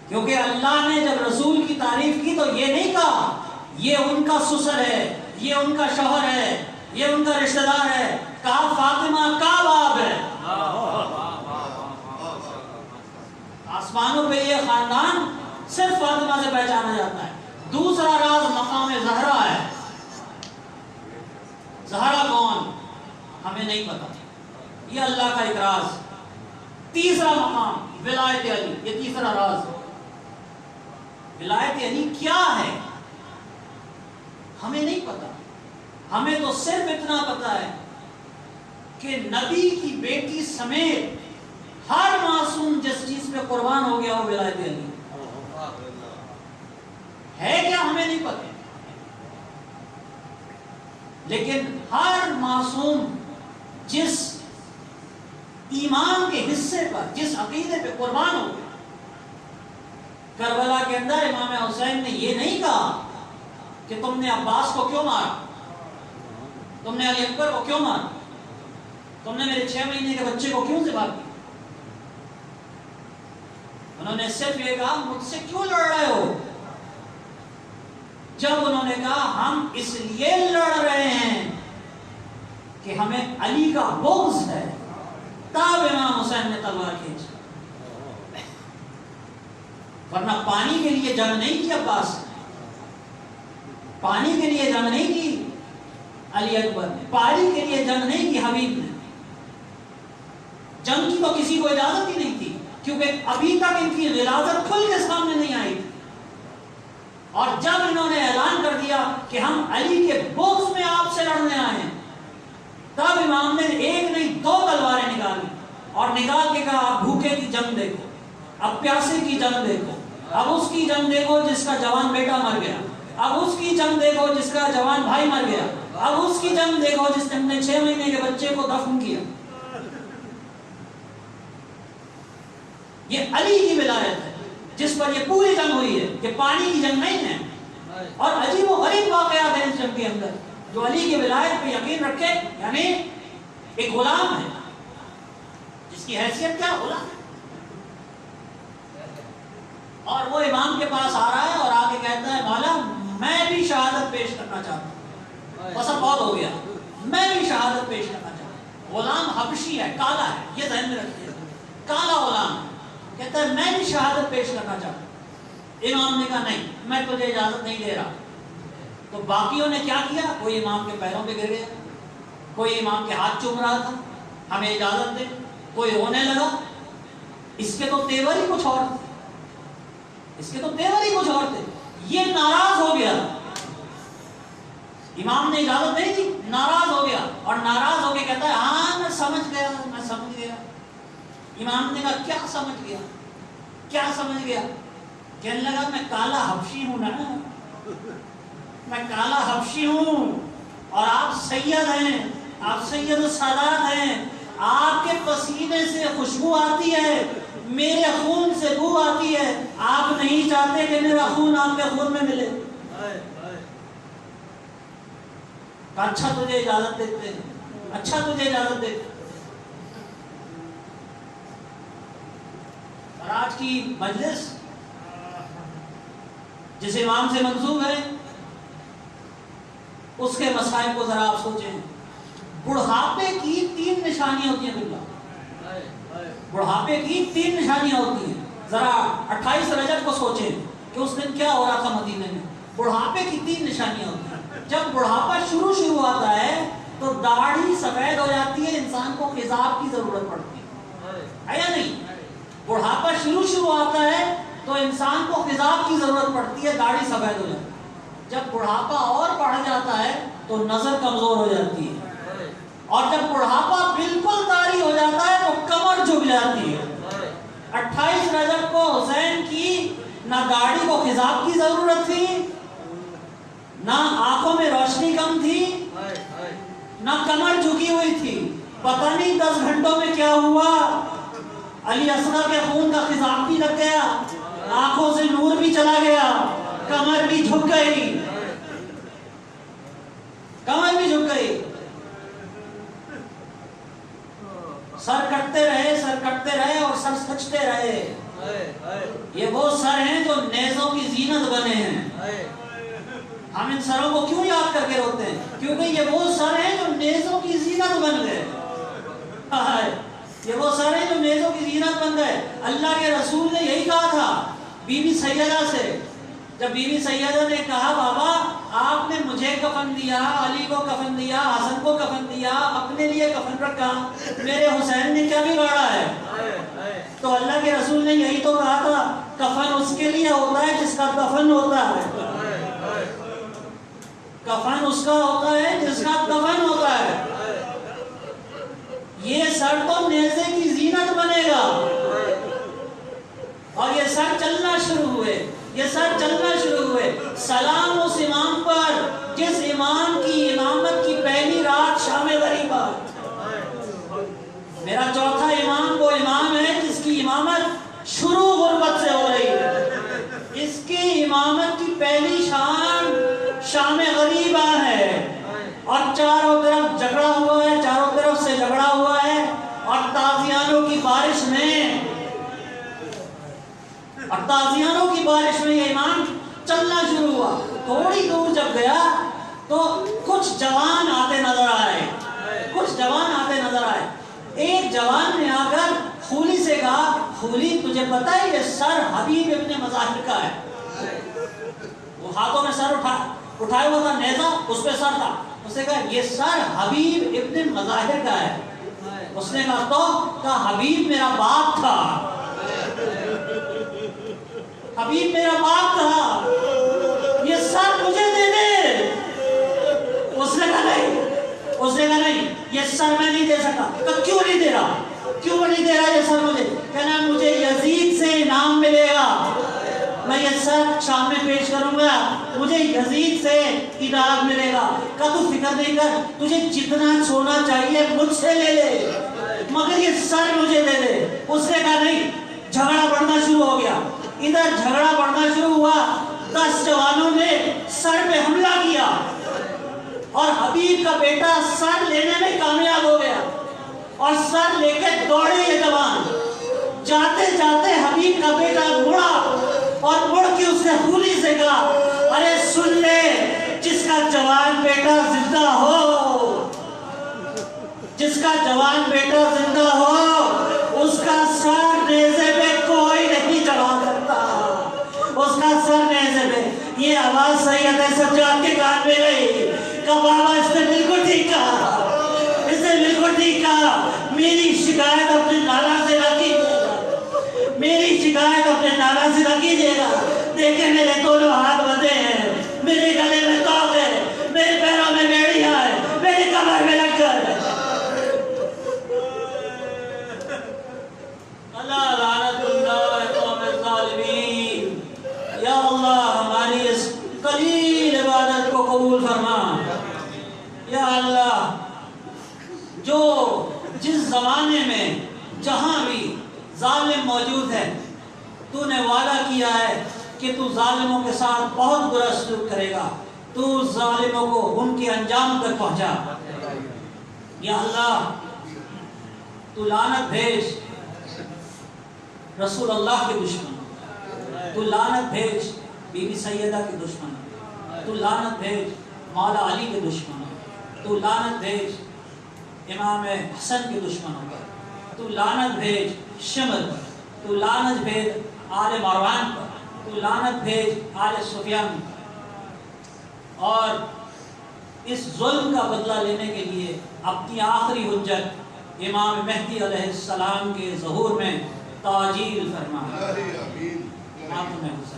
کیونکہ اللہ نے جب رسول کی تعریف کی تو یہ نہیں کہا یہ ان کا سسر ہے، یہ ان کا شوہر ہے، یہ ان کا رشتہ دار ہے، کہا فاطمہ کا باپ ہے. آسمانوں پہ یہ خاندان صرف فاطمہ سے پہچانا جاتا ہے. دوسرا راز مقام زہرا ہے. زہرا کون ہمیں نہیں پتا، یہ اللہ کا ایک راز. تیسرا مقام ولایت علی، یہ تیسرا راز. ولایت علی کیا ہے ہمیں نہیں پتا، ہمیں تو صرف اتنا پتا ہے کہ نبی کی بیٹی سمیت ہر معصوم جس چیز پہ قربان ہو گیا وہ ولایت علی ہے. کیا ہمیں نہیں پتا، لیکن ہر معصوم جس ایمان کے حصے پر، جس عقیدے پہ قربان ہو گیا. کربلا کے اندر امام حسین نے یہ نہیں کہا کہ تم نے عباس کو کیوں مارا، تم نے علی اکبر کو کیوں مارا، تم نے میرے 6 مہینے کے بچے کو کیوں ذبح کیا. انہوں نے صرف یہ کہا مجھ سے کیوں لڑ رہے ہو. جب انہوں نے کہا ہم اس لیے لڑ رہے ہیں کہ ہمیں علی کا بغض ہے، تب امام حسین نے تلوار کھینچی. ورنہ پانی کے لیے جنگ نہیں کی عباس نے، پانی کے لیے جنگ نہیں کی علی اکبر نے، پانی کے لیے جنگ نہیں کی حبیب نے. جنگ کی تو کسی کو اجازت ہی نہیں تھی، کیونکہ ابھی تک ان کی ولادت کھل کے سامنے نہیں آئی تھی. اور جب انہوں نے اعلان کر دیا کہ ہم علی کے بغض میں آپ سے لڑنے آئے ہیں، تب امام نے ایک نہیں 2 تلواریں نکالی اور نکال کے کہا اب بھوکے کی جنگ دیکھو، اب پیاسے کی جنگ دیکھو، اب اس کی جنگ دیکھو جس کا جوان بیٹا مر گیا، اب اس کی جنگ دیکھو جس کا جوان بھائی مر گیا، اب اس کی جنگ دیکھو جس نے اپنے 6 مہینے کے بچے کو دفن کیا. یہ علی کی ولایت ہے جس پر یہ پوری جنگ ہوئی ہے، یہ پانی کی جنگ نہیں ہے. اور عجیب و غریب واقعات ہیں اس جنگ کے اندر. جو علی کی ولایت پہ یقین رکھے یعنی ایک غلام ہے جس کی حیثیت کیا غلام ہے، اور وہ امام کے پاس آ رہا ہے اور آ کے کہتا ہے مولا میں بھی شہادت پیش کرنا چاہتا ہوں. وسط بہت ہو گیا، میں بھی شہادت پیش کرنا چاہتا ہوں. غلام حبشی ہے، کالا ہے، یہ ذہن میں رکھیے، کالا غلام ہے. کہتا ہے میں بھی شہادت پیش کرنا چاہتا ہوں. امام نے کہا نہیں میں تجھے اجازت نہیں دے رہا. تو باقیوں نے کیا کیا، کوئی امام کے پیروں پہ گر گیا، کوئی امام کے ہاتھ چوم رہا تھا ہمیں اجازت دے، کوئی رونے لگا. اس کے تو تیور ہی کچھ اور تھے، اس کے تو تیور ہی کچھ اور تھے. یہ ناراض ہو گیا، امام نے اجازت نہیں دی، ناراض ہو گیا اور ناراض ہو کے کہتا ہے ہاں میں سمجھ گیا، میں سمجھ گیا. امام نے کہا کیا سمجھ گیا، کیا سمجھ گیا؟ کہنے لگا میں کالا حبشی ہوں نا، میں کالا حبشی ہوں اور آپ سید ہیں، آپ سید السادات ہیں، آپ کے پسینے سے خوشبو آتی ہے، میرے خون سے بو آتی ہے، آپ نہیں چاہتے کہ میرا خون آپ کے خون میں ملے؟ اچھا تجھے اجازت دیتے ہیں، اچھا تجھے اجازت دیتے ہیں۔ اور آج کی مجلس جس امام سے منسوب ہے اس کے مسائل کو ذرا آپ سوچیں۔ بڑھاپے کی 3 نشانیاں ہوتی ہیں باللہ، بڑھاپے کی 3 نشانیاں ہوتی ہیں۔ ذرا 28 رجب کو سوچیں کہ اس دن کیا ہو رہا تھا مدینے میں۔ بڑھاپے کی 3 نشانیاں ہوتی ہیں۔ جب بڑھاپا شروع آتا ہے تو داڑھی سفید ہو جاتی ہے، انسان کو خضاب کی ضرورت پڑتی ہے یا نہیں؟ بڑھاپا شروع آتا ہے تو انسان کو خضاب کی ضرورت پڑتی ہے، داڑھی سفید ہو جاتی ہے۔ جب بڑھاپا اور بڑھ جاتا ہے تو نظر کمزور ہو جاتی ہے، اور جب بڑھاپا بالکل طاری ہو جاتا ہے تو کمر جھک جاتی ہے۔ 28 رجب کو حسین کی نہ داڑھی کو خضاب کی ضرورت تھی، نہ آنکھوں میں روشنی کم تھی، نہ کمر جھکی ہوئی تھی۔ پتہ نہیں 10 گھنٹوں میں کیا ہوا، علی اصغر کے خون کا خضاب بھی لگ گیا، آنکھوں سے نور بھی چلا گیا، کمر بھی جھک گئی، کمر بھی جھک گئی۔ سر کٹتے رہے اور سر سچتے رہے۔ یہ وہ سر ہیں جو نیزوں کی زینت بنے ہیں۔ ہم ان سروں کو کیوں یاد کر کے روتے ہیں؟ کیونکہ یہ وہ سر ہیں جو نیزوں کی زینت بن گئے۔ یہ وہ سر ہیں جو نیزوں کی زینت بن گئے۔ اللہ کے رسول نے یہی کہا تھا بی بی سیدہ سے، جب بی بی سیدہ نے کہا بابا آپ نے مجھے کفن دیا، علی کو کفن دیا، حسن کو کفن دیا، اپنے لیے کفن رکھا، میرے حسین نے کیا بگاڑا ہے؟ تو اللہ کے رسول نے یہی تو کہا تھا کفن اس کے لیے ہوتا ہے جس کا دفن ہوتا ہے، کفن اس کا ہوتا ہے جس کا دفن ہوتا ہے۔ یہ سر تو نیزے کی زینت بنے گا، اور یہ سر چلنا شروع ہوئے، سلام اس امام پر جس امام کی امامت کی پہلی رات شام غریبہ۔ میرا چوتھا امام وہ امام ہے جس کی امامت شروع غربت سے ہو رہی ہے، اس کی امامت کی پہلی شام غریبہ ہے، اور چاروں طرف جھگڑا ہوا ہے، چاروں طرف سے جھگڑا ہوا ہے، اور تازیانوں کی بارش میں یہ امام چلنا شروع ہوا۔ تھوڑی دور جب گیا تو کچھ جوان آتے نظر آئے۔ ایک جوان نے آ کر خولی سے کہا خولی تجھے پتہ ہے یہ سر حبیب ابن مظاہر کا ہے؟ وہ ہاتھوں میں سر اٹھائے ہوا تھا، نیزہ اس پہ سر تھا، اس نے کہا یہ سر حبیب ابن مظاہر کا ہے۔ اس نے کہا حبیب میرا باپ تھا، حبیب میرا باپ تھا، یہ سر مجھے دے دے۔ اس نے کہا نہیں یہ سر میں نہیں دے سکتا۔ کہا کیوں نہیں دے رہا یہ سر مجھے؟ کہنا مجھے یزید سے انعام ملے گا، میں یہ سر شام میں پیش کروں گا، مجھے یزید سے انعام ملے گا۔ کہا تو فکر نہیں کر، تجھے جتنا سونا چاہیے مجھ سے لے لے، مگر یہ سر مجھے دے دے۔ اس نے کہا نہیں۔ جھگڑا بڑھنا شروع ہو گیا، ادھر جھگڑا بڑھنا شروع ہوا، 10 جوانوں نے سر پہ حملہ کیا، اور حبیب کا بیٹا سر لینے میں کامیاب ہو گیا، اور سر لے کے دوڑے یہ جوان۔ جاتے جاتے حبیب کا بیٹا مڑا، اور مڑ کے اس نے خولی سے کہا ارے سن لے، جس کا جوان بیٹا زندہ ہو، جس کا جوان بیٹا زندہ ہو، اس کا سر نیزے پہ کوئی نہیں چڑھا سکتا، اس کا سر نیزے پہ۔ یہ آواز سید سجاد کے کان میں گئی کہ بابا اس نے بالکل ٹھیک کہا، اس نے بالکل ٹھیک کہا، میری شکایت اپنے نانا سے نہ کیجیے، میری شکایت اپنے نانا سے نہ کیجیے گا۔ دیکھیں میرے دونوں ہاتھ بندھے ہیں، میرے گلے میں توق ہے، میرے پیروں میں بیڑیاں ہے، میرے کمر میں لکڑ ہے۔ اللہ لعنت اللہ قوم الظالمین۔ یا اللہ ہماری اس قلیل عبادت کو زمانے میں جہاں بھی ظالم موجود ہے تو نے وعدہ کیا ہے کہ تو ظالموں کے ساتھ بہت برا سلوک کرے گا، تو ظالموں کو ان کے انجام تک پہنچا۔ یا اللہ تو لعنت بھیج رسول اللہ کے دشمن، تو لعنت بھیج بی بی سیدہ کے دشمن، تو لعنت بھیج مولا علی کے دشمن، تو لعنت بھیج امام حسن کے دشمنوں پر، تو لعنت بھیج شمر پر، تو لعنت بھیج آل مروان پر، تو لعنت بھیج آل سفیان پر، اور اس ظلم کا بدلہ لینے کے لیے اپنی آخری حجت امام مہدی علیہ السلام کے ظہور میں تعجیل فرما۔ ماتم حسین۔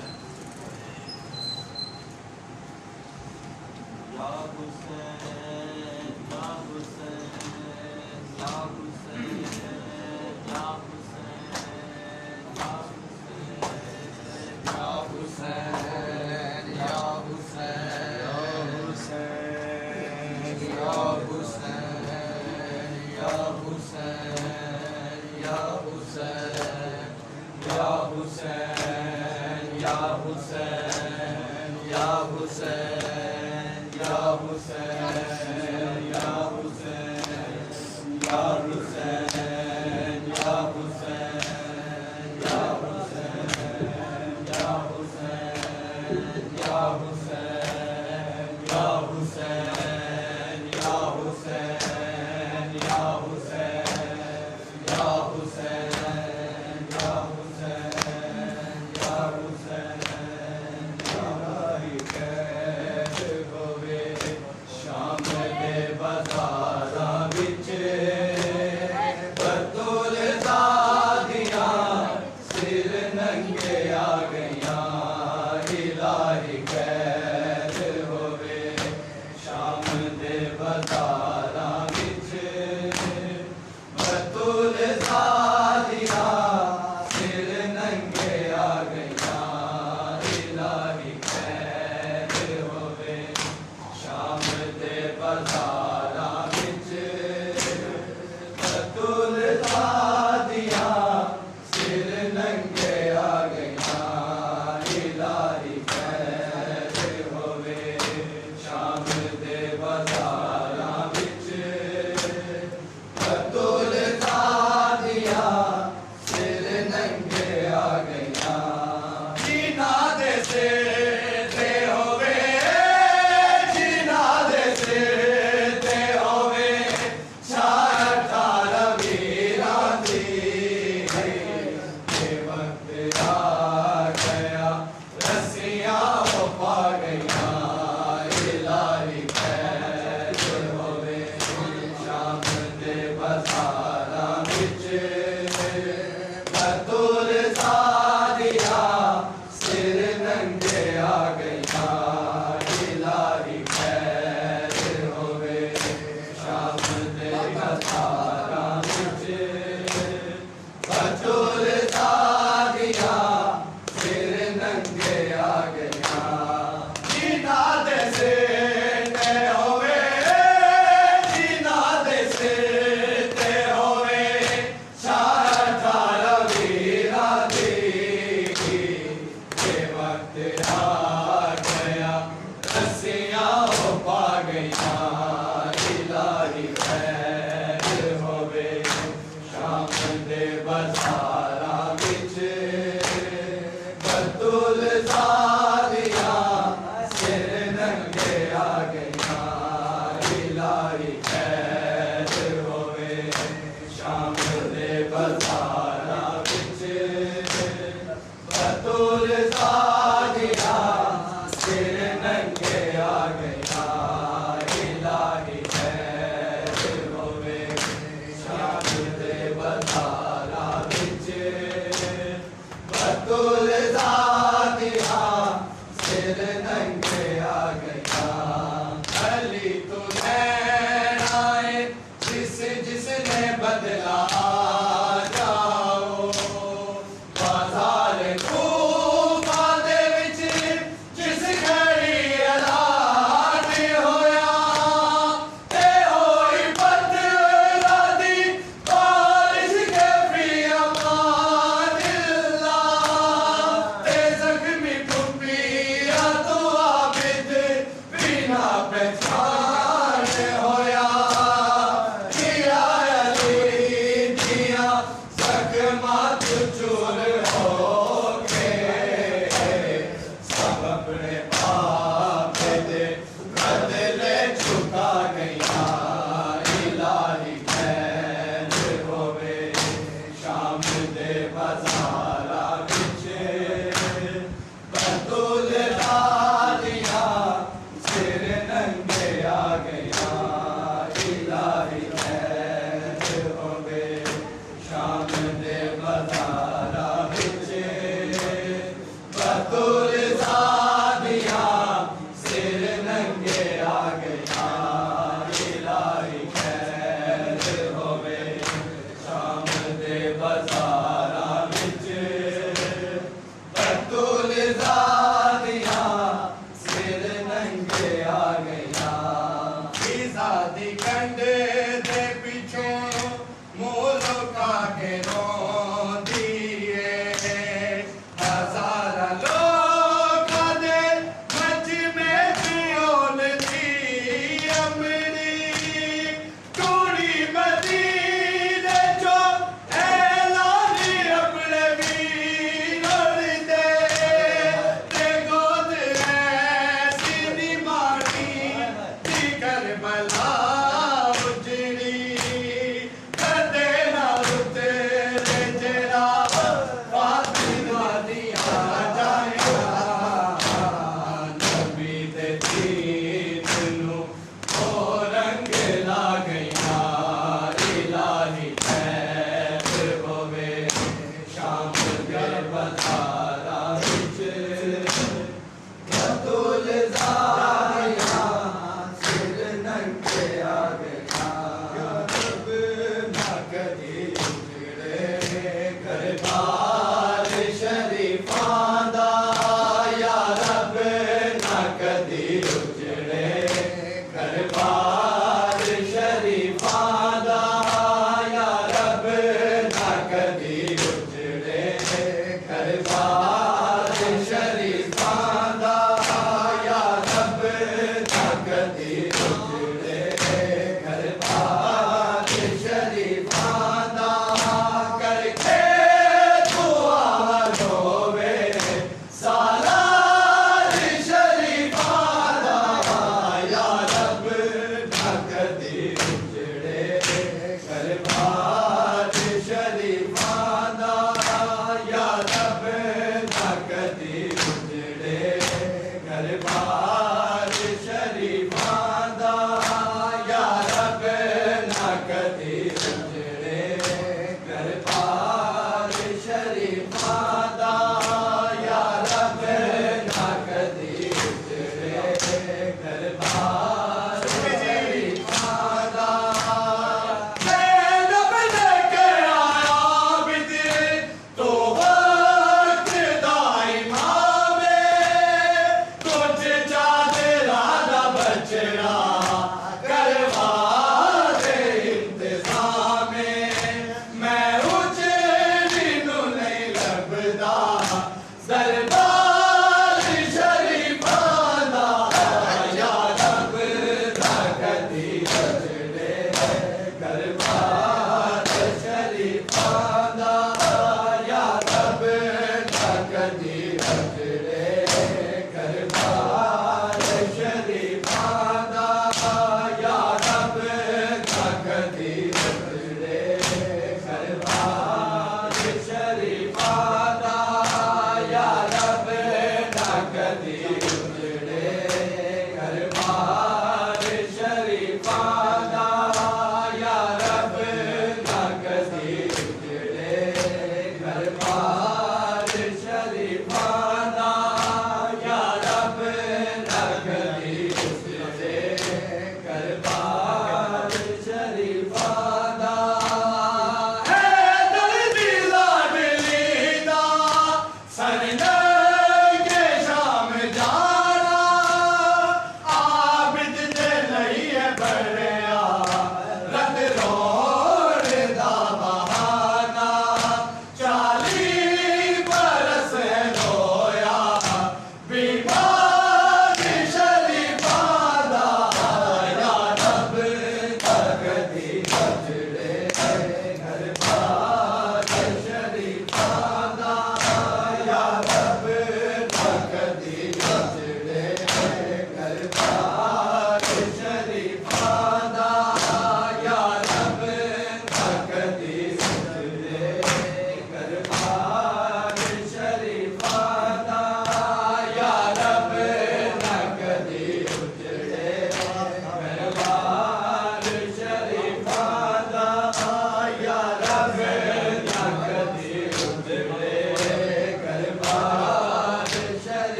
But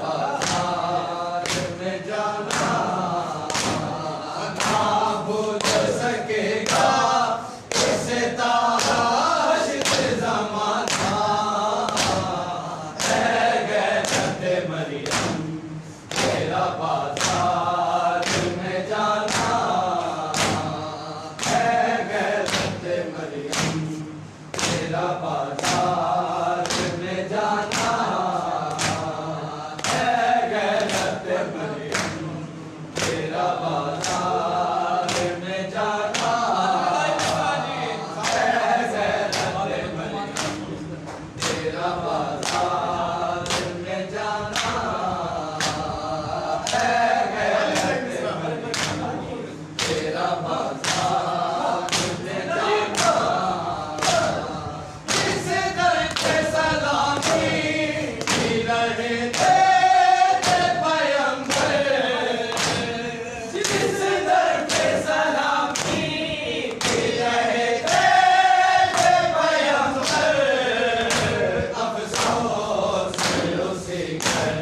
بازار میں جانا نہ بھول سکے گا اسے تاراش زمانہ ہے غیرت مریم تیرا بازار میں جانا ہے غیرت مریم تیرا بازار میں جانا ہے غیرت مریم تیرا بازار میں جانا ہے غیرت مریم تیرا بازار میں جانا ہے غیرت مریم تیرا بازار میں جانا جس در پہ سلامی کی رہے تھے پیغمبر جس در پہ سلامی کی رہے تھے پیغمبر افسوس اسی گھر